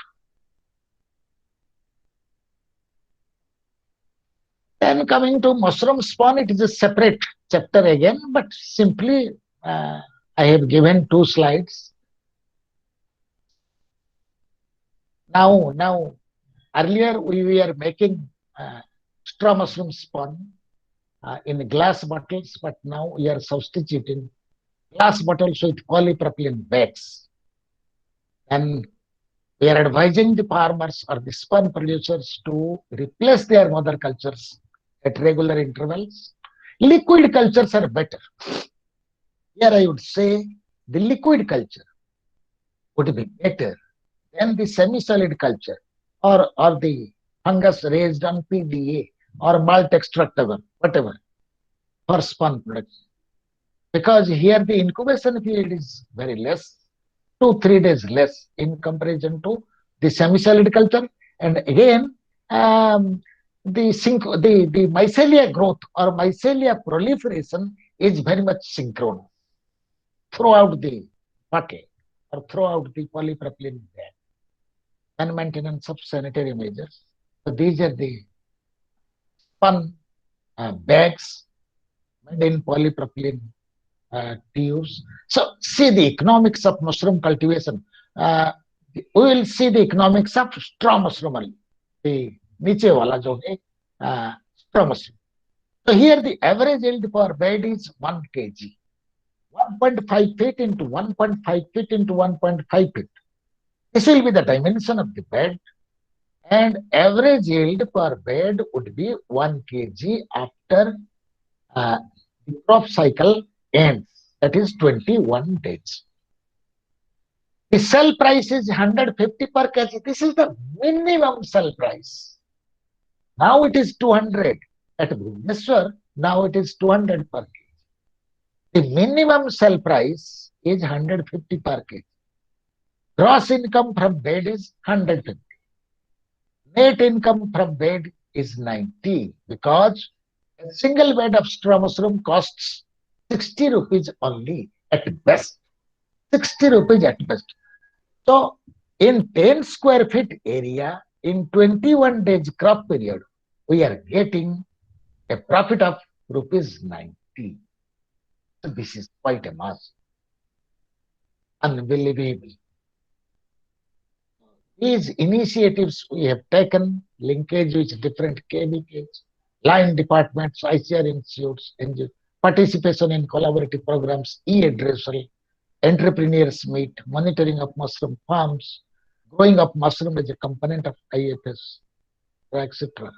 Then coming to mushroom spawn, it is a separate chapter again, but simply I have given 2 slides. Now, earlier we were making straw mushroom spawn in glass bottles, but now we are substituting glass bottles with polypropylene bags. And we are advising the farmers or the spawn producers to replace their mother cultures at regular intervals. Liquid cultures are better. Here I would say the liquid culture would be better than the semi-solid culture or the fungus raised on PDA or malt extractor, whatever, for spawn production. because here the incubation period is very less, 2 3 days less in comparison to the semi-solid culture. And again, um, the mycelia growth or mycelia proliferation is very much synchronous throughout the bucket or throughout the polypropylene bag and maintenance of sanitary measures. So these are the spun bags made in polypropylene tubes. So see the economics of mushroom cultivation. Uh, we will see the economics of straw mushroom only. The नीचे वाला जो है straw mushroom. So here the average yield per bed is 1 kg. 1.5 feet into 1.5 feet into 1.5 feet. This will be the dimension of the bed, and average yield per bed would be 1 kg after uh, the crop cycle ends, that is 21 days. The sell price is 150 per kg. This is the minimum sell price. Now it is 200 at Bhubaneswar. Now it is 200 per kg. The minimum sell price is 150 per kg. Gross income from bed is 150. Net income from bed is 90 because a single bed of straw mushroom costs 60 rupees only at best. 60 rupees at best. So in 10 square feet area, in 21 days crop period, we are getting a profit of rupees 90. So this is quite a mass. Unbelievable. These initiatives we have taken, linkage with different KBKs, line departments, ICR institutes, participation in collaborative programs, e-addressal, entrepreneurs meet, monitoring of mushroom farms, growing of mushroom as a component of IFS, etc.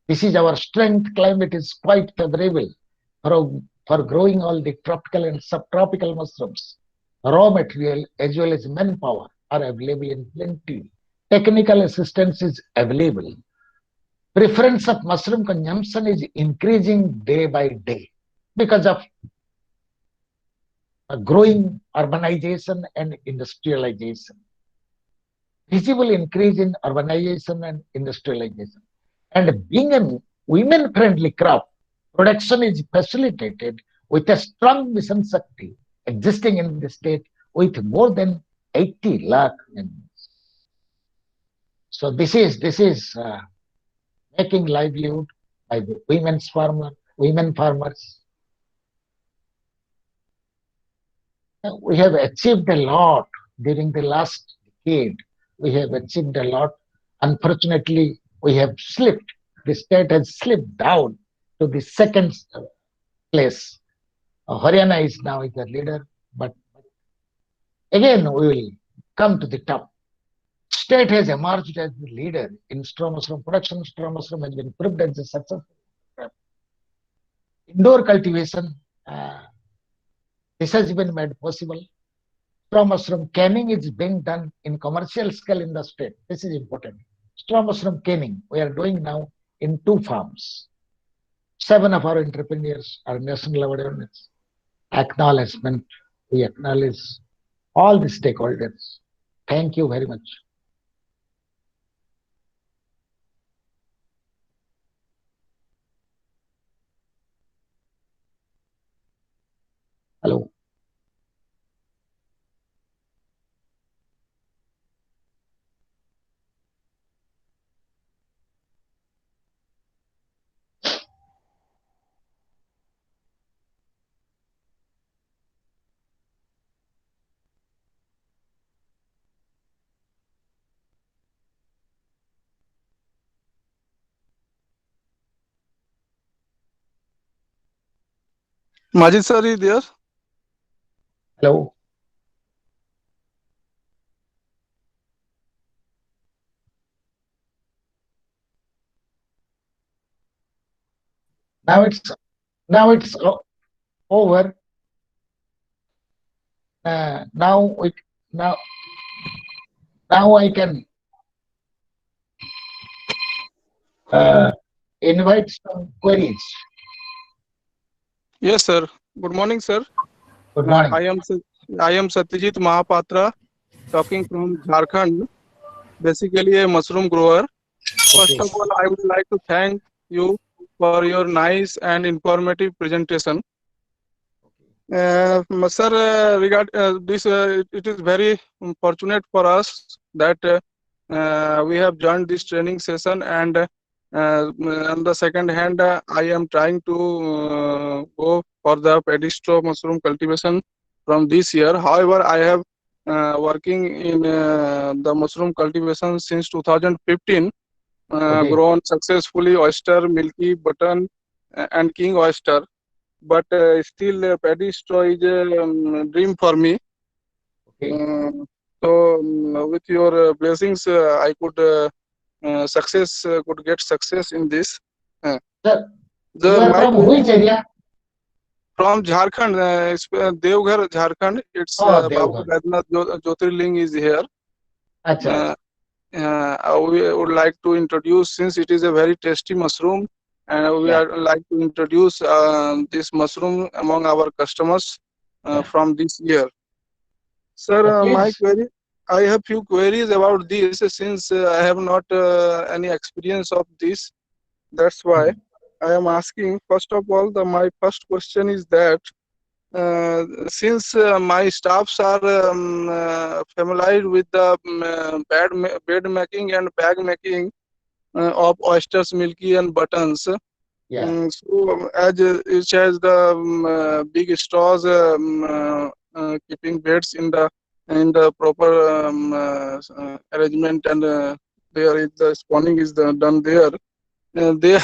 This is our strength. Climate is quite favorable for growing all the tropical and subtropical mushrooms. Raw material as well as manpower are available in plenty. Technical assistance is available. Preference of mushroom consumption is increasing day by day because of growing urbanization and industrialization. Visible increase in urbanization and industrialization. And being a women-friendly crop, production is facilitated with a strong mission shakti existing in the state with more than 80 lakh members. So this is making livelihood by the women farmers. We have achieved a lot during the last decade. We have achieved a lot. Unfortunately, we have slipped. The state has slipped down to the second place. Haryana is now the leader, but again we will come to the top. State has emerged as the leader in straw mushroom production. Straw mushroom has been proved as a successful indoor cultivation. This has been made possible. Straw mushroom canning is being done in commercial scale in the state. This is important. Straw mushroom canning we are doing now in 2 farms. 7 of our entrepreneurs are national awareness. Acknowledgement. We acknowledge all the stakeholders. Thank you very much. Hello. Majid sir is there. Hello. Now it's over. Now we now now I can uh, invite some queries. Yes, sir. Good morning, sir. Good morning. I am Satyajit Mahapatra, talking from Jharkhand, basically a mushroom grower. First Okay. of all, I would like to thank you for your nice and informative presentation. Sir, this, it is very fortunate for us that we have joined this training session, and on the second hand, I am trying to go for the paddy straw mushroom cultivation from this year. However, I have working in the mushroom cultivation since 2015, Okay. grown successfully oyster, milky, button, and king oyster, but still paddy straw is a dream for me. Okay. With your blessings, I could could get success in this. Uh, Sir, you the are my from which query area? from Jharkhand, Devghar, Jharkhand. It's Oh, Baba Devghar. Vednath Jyotirling is here. Acha, Uh, acha. we would like to introduce, since it is a very tasty mushroom, and we Yeah, are like to introduce this mushroom among our customers yeah. from this year. Sir, Yeah, my please. query, I have few queries about this, since I have not any experience of this. That's why Hmm. I am asking. First of all, my first question is that since my staffs are familiar with the bed making and bag making of oysters, milky, and buttons. Yeah. As it has the big straws keeping beds in the proper arrangement, and there is the spawning is done there. They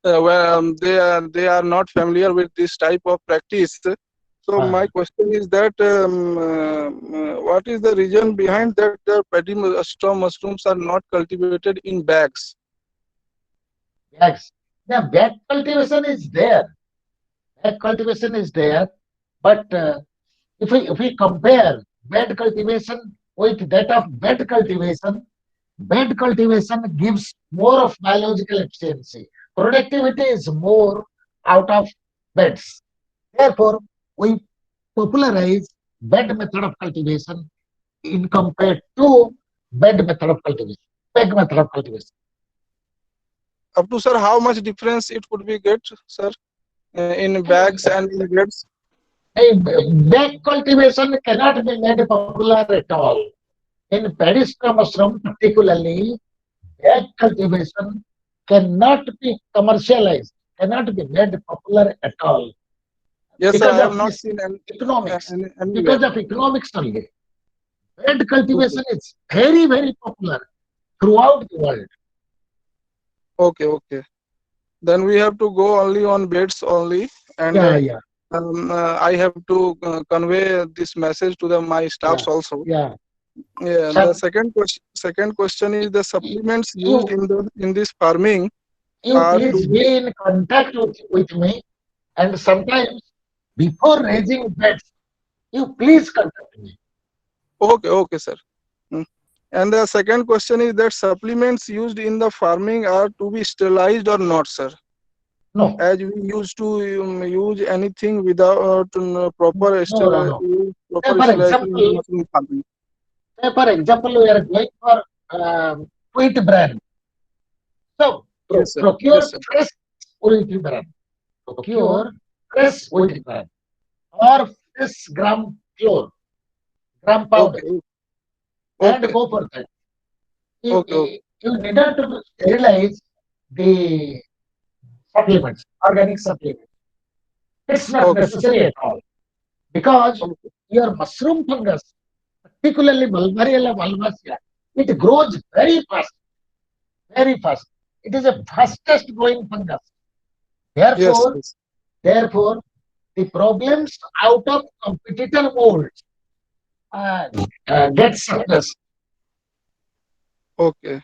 they are not familiar with this type of practice. So my Uh, question is that what is the reason behind that the paddy straw mushrooms are not cultivated in bags? yes. The bed cultivation is there. Bed cultivation is there. But if we compare bed cultivation with that of bed cultivation gives more of biological efficiency. Productivity is more out of beds. Therefore, we popularize bed method of cultivation in compared to bed method of cultivation, bed method of cultivation. Up to, sir, how much difference it would be get, sir, in bags and in beds? A bed cultivation cannot be made popular at all. In pedestal mushroom, particularly, bed cultivation cannot be commercialized, cannot be made popular at all Yes, sir, because I have of not this seen economics. anywhere. Because of economics only. Bed Okay, cultivation is very, very popular throughout the world. okay. Then we have to go only on beds only, and Yeah, yeah, I have to convey this message to my staffs yeah, also. yeah. Yeah. And the Some, second question is the supplements used you, in this farming you are to please be. be in contact with me, and sometimes before raising beds, you please contact me. Okay, sir. Mm. And the second question is that supplements used in the farming are to be sterilized or not, sir? No, As we used to use anything without no, no, no. Say proper for sterilization in the example, mushroom farming. we are going for wheat bran. So procure Yes, sir. fresh wheat bran. Procure fresh wheat bran or fresh flour, gram powder, Okay, and okay, go for that. okay, You need not to sterilize the supplements, organic supplements. It's not okay, necessary at all because okay. your mushroom fungus, particularly Bulgariella valvaceae, it grows very fast, very fast. It is the fastest growing fungus. Yes, Therefore, yes. therefore, the problems out of competitor molds uh, get suppressed. Okay.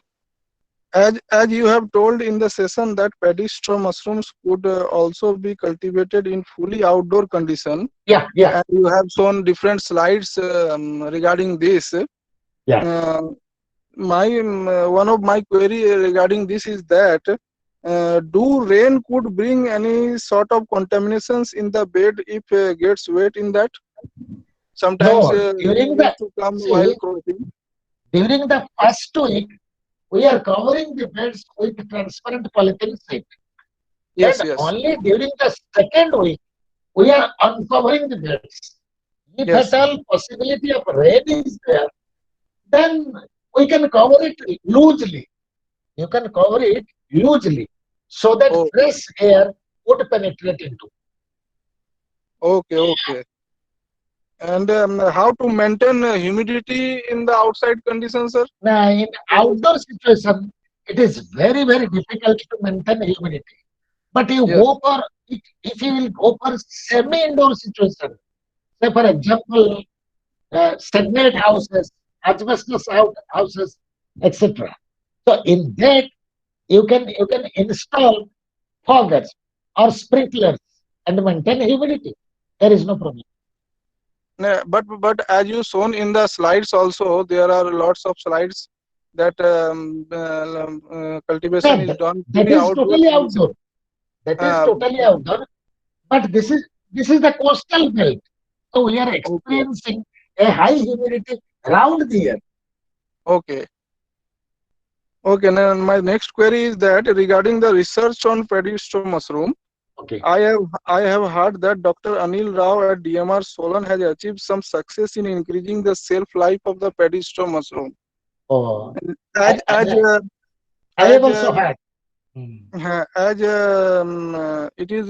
As you have told in the session that paddy straw mushrooms could also be cultivated in fully outdoor condition, Yeah, yeah, and you have shown different slides regarding this. yeah. Uh, one of my query regarding this is that do rain could bring any sort of contaminations in the bed if gets wet in that? Sometimes No, rain during the used to come while see cropping. during the first week, we are covering the beds with transparent polythene sheet. Yes, And yes, only during the second week, we are uncovering the beds. If at yes. all possibility of rain is there, then we can cover it loosely. You can cover it loosely so that Oh, fresh air would penetrate into. okay, okay. And how to maintain humidity in the outside conditions, sir? Now, in outdoor situation, it is very, very difficult to maintain humidity. But you Yes. go for, if you will go for semi-indoor situation, say for example, stagnant houses, asbestos out houses, etc. So in that you can install foggers or sprinklers and maintain humidity. There is no problem. But as you shown in the slides also, there are lots of slides that cultivation Yeah, is done that fully is outdoor totally condition. outdoor. That is Uh, totally outdoor. But this is the coastal belt. So we are okay, experiencing a high humidity around the year. okay, okay. Now my next query is that regarding the research on paddy straw mushroom, Okay. I have heard that Dr. Anil Rao at DMR Solan has achieved some success in increasing the shelf life of the paddy straw mushroom. Oh, And I, As as I, uh, I have as also heard. Hmm. as it is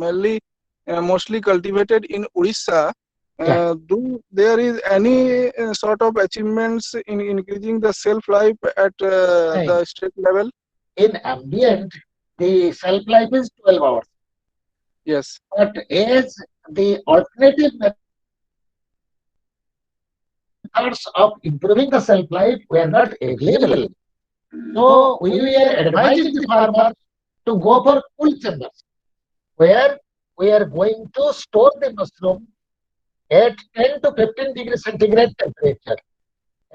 mainly mostly cultivated in Odisha. Yeah. Do there is any sort of achievements in increasing the shelf life at Right. the state level? In ambient, the shelf life is 12 hours. Yes. But as the alternative methods of improving the shelf life were not available, so we were advising the farmers to go for cool chambers, where we are going to store the mushroom at 10 to 15 degree centigrade temperature.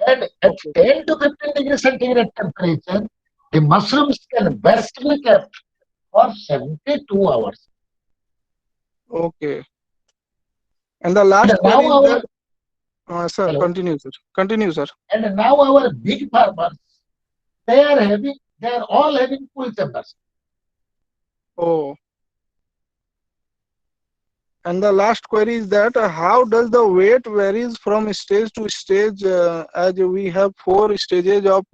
And at Okay. 10 to 15 degree centigrade temperature, the mushrooms can best be kept for 72 hours. Okay. And And the now last our query is that, hello, sir, continue, sir. Continue, sir. and now our big farmers, they are all having cool chambers. Oh, and the last query is that how does the weight varies from stage to stage, as we have four stages of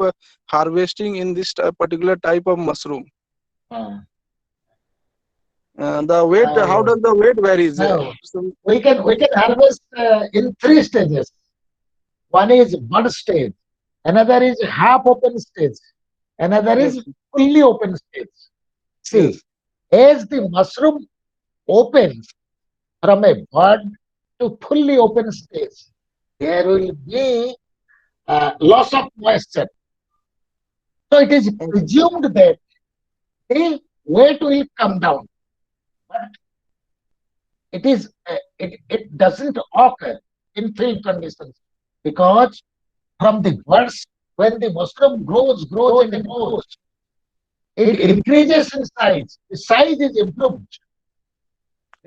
harvesting in this particular type of mushroom. Uh, The weight, how now, does the weight varies? now So, we can harvest in three stages. One is bud stage, another is half open stage, another yes, is fully open stage. See, yes, as the mushroom opens from a bud to fully open stage, there will be loss of moisture. So it is okay, presumed that the weight will come down, but it doesn't occur in field conditions because from the buds, when the mushroom grows and grows, it increases in size. The size is improved.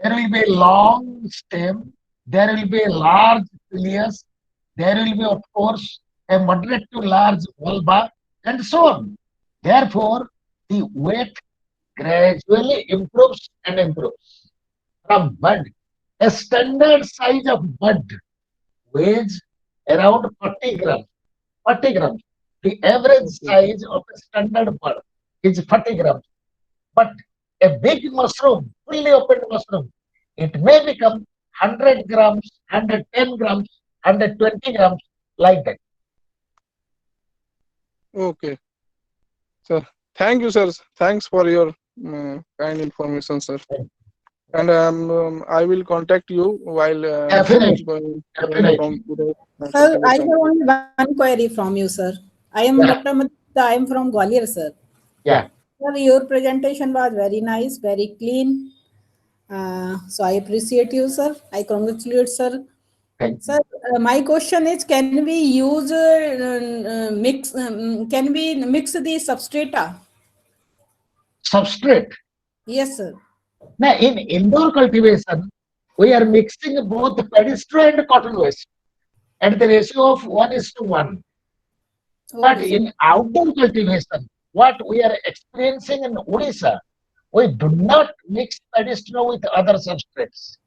There will be a long stem, there will be a large cilius, there will be, of course, a moderate to large vulva, and so on. Therefore, the weight gradually improves and improves. From bud, a standard size of bud weighs around 40 grams. 40 grams. The average okay, size of a standard bud is 40 grams. But a big mushroom, fully opened mushroom, it may become 100 grams, 110 grams, 120 grams, like that. okay. So, thank you, sir. Thanks for your kind information, sir. And I will contact you while Definitely, going definitely. from the Sir, I cultivation. have only one query from you, sir. I am Yeah, Dr. Madhita. I am from Gwalior, sir. yeah. Sir, your presentation was very nice, very clean. So I appreciate you, sir. I congratulate, sir. Thank you. Sir, my question is: can we use mix? Can we mix the substrata? Substrate. Yes, sir. Now, in indoor cultivation, we are mixing both paddy straw and cotton waste at the ratio of 1:1. But Okay, sir. in outdoor cultivation, what we are experiencing in Odisha, we do not mix paddy straw with other substrates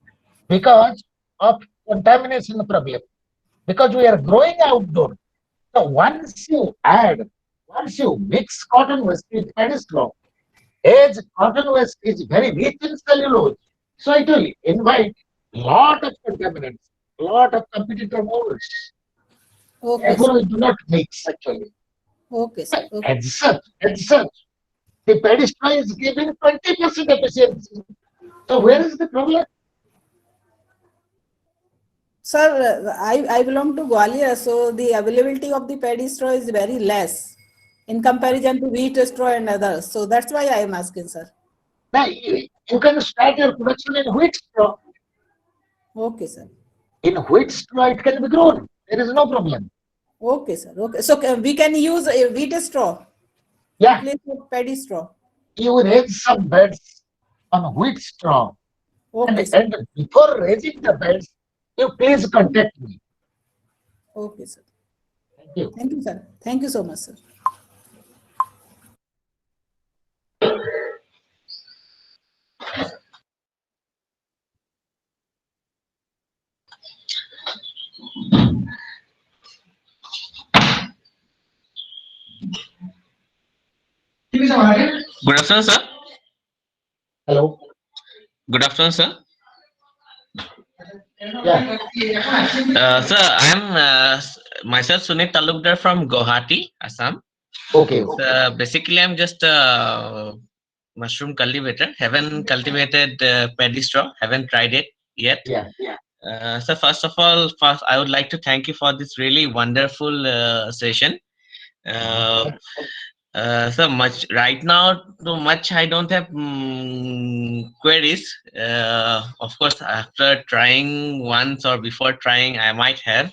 because of contamination problem. Because we are growing outdoor. So once you mix cotton waste with paddy straw, as cotton waste is very rich in cellulose, so it will invite lot of contaminants, lot of competitor molds. Okay, sir. Therefore, we do not mix actually. Okay, sir. Okay. As such, the paddy straw is giving 20% efficiency. So where is the problem? Sir, I belong to Gwalior, so the availability of the paddy straw is very less in comparison to wheat straw and others. So that's why I am asking, sir. Now you can start your production in wheat straw. Okay, sir. In wheat straw, it can be grown. There is no problem. Okay, sir. Okay. So we can use a wheat straw in Yeah, place of paddy straw. you raise some beds on wheat straw. Okay, sir. And before raising the beds, you please contact me. Okay, sir. Thank you. Thank you, sir. Thank you so much, sir. Good afternoon, sir. Hello. Good afternoon, sir. Yeah. Sir, I am myself Sunit Talukdar from Guwahati, Assam. Okay. Okay. Basically, I'm just a mushroom cultivator. Haven't cultivated paddy straw. Haven't tried it yet. Yeah. So first I would like to thank you for this really wonderful session. Uh, so much right now, too much I don't have queries. Of course, after trying once or before trying, I might have.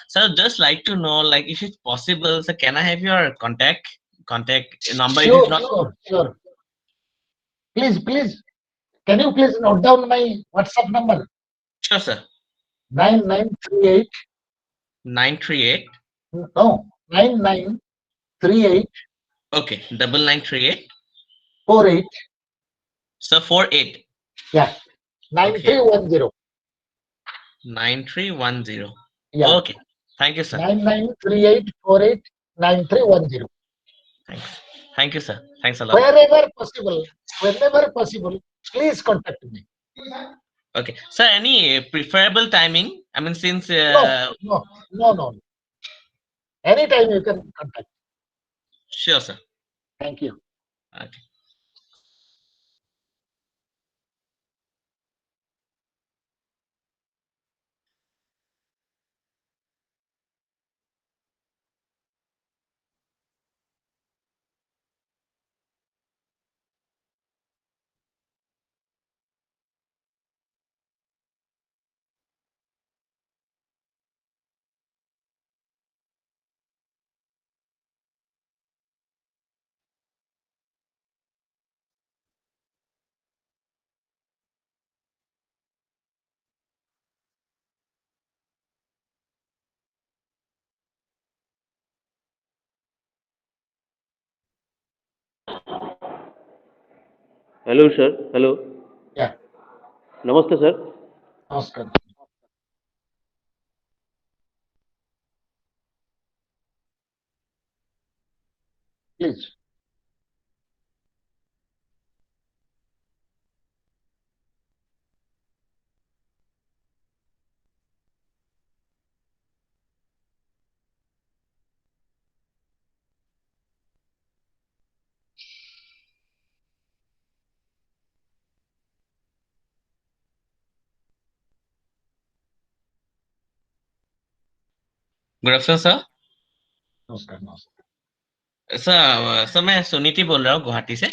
So just like to know, like if it's possible, so can I have your contact number? It is Sure. not Sure. Please. Can you please note down my WhatsApp number? sure, sir. 9938. 938. No. 9938 Okay, 9938. 48. So 48. Yeah. Okay, 9310. 9310. Yeah. Okay, thank you, sir. 9938489310. Thanks. Thank you, sir. Thanks a lot. Whenever possible, please contact me. Okay, sir. Any preferable timing? I mean, since No. Anytime you can contact. sure, sir. Thank you. Okay. Hello, sir. Hello. Yeah. Namaste, sir. Namaskar. Please. Good afternoon sir. Namaskar. Sir मैं सुनीति बोल रहा हूँ गुवाहाटी से.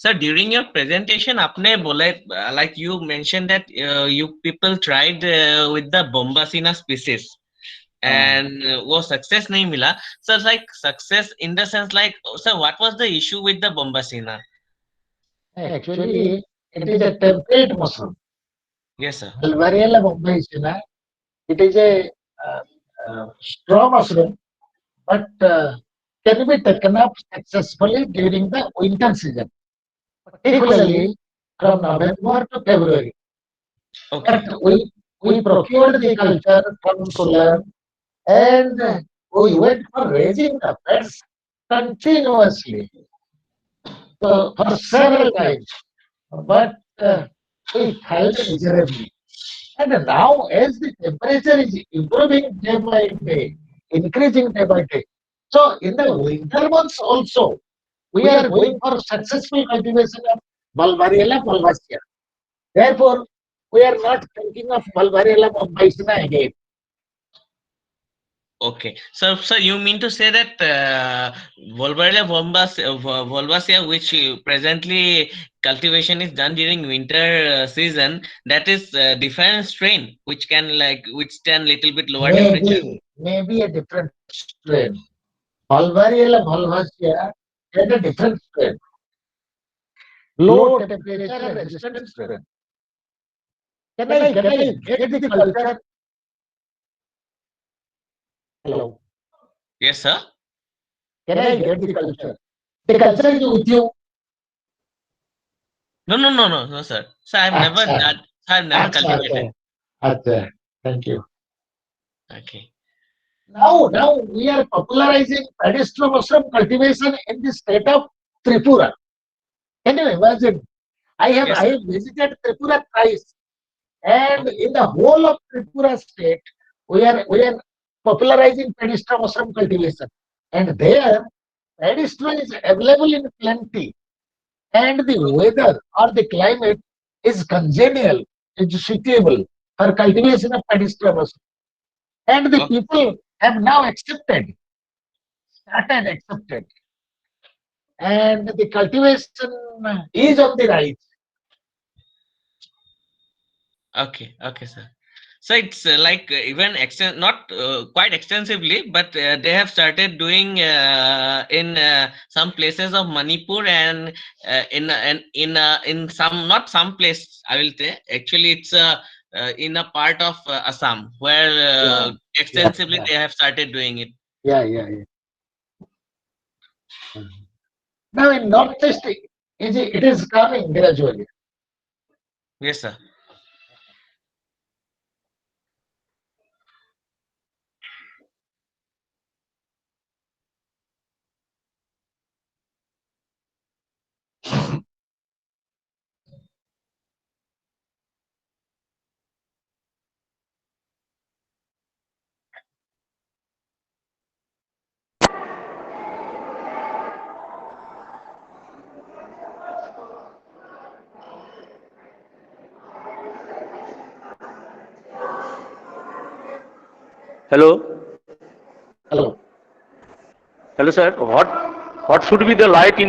Sir during your presentation आपने बोला like you mention that you people tried with the bombasina species and वो success नहीं मिला. Sir like success in the sense like sir what was the issue with the bombasina? Actually, it is a temperate mushroom. Yes, sir. Valvariella bombaceae, it is a straw mushroom, but can be taken up successfully during the winter season, particularly from November to February. But Okay. we procured the culture from Sulan and we went for raising the beds continuously for several times. But we failed miserably. And now, as the temperature is improving day by day, increasing day by day, so in the winter months also, we are going for successful cultivation of Bulbariella bulbacea. Therefore, we are not thinking of Bulbariella bulbacea again. Okay. So you mean to say that Volvaria volvacea, which presently cultivation is done during winter season, that is different strain, which can like withstand little bit lower temperature. Maybe a different strain. Bulbariella bulbacea had a different strain, low temperature resistant strain. Can I get the culture? Hello. Yes, sir. Can I get the culture? The culture is with you. No, sir. So I've never Acha, done. I've never cultivated. acha. Acha. Thank you. Okay. Now we are popularizing pedestral mushroom cultivation in the state of Tripura. Can you imagine? Yes, I sir. have visited Tripura thrice, and in the whole of Tripura state, we are popularizing pedestral mushroom cultivation. And there, pedestral is available in plenty, and the weather or the climate is congenial, is suitable for cultivation of pedestral mushroom. And the Okay. people have now accepted, and the cultivation is on the rise. Okay, sir. So it's like even not quite extensively, but they have started doing in some places of Manipur and in some not some place. I will say actually it's in a part of Assam where Yeah, yeah, extensively yeah, they have started doing it. yeah. Now in Northeast, it is coming gradually. Yes, sir. Hello, Hello. hello, sir. What should be the light in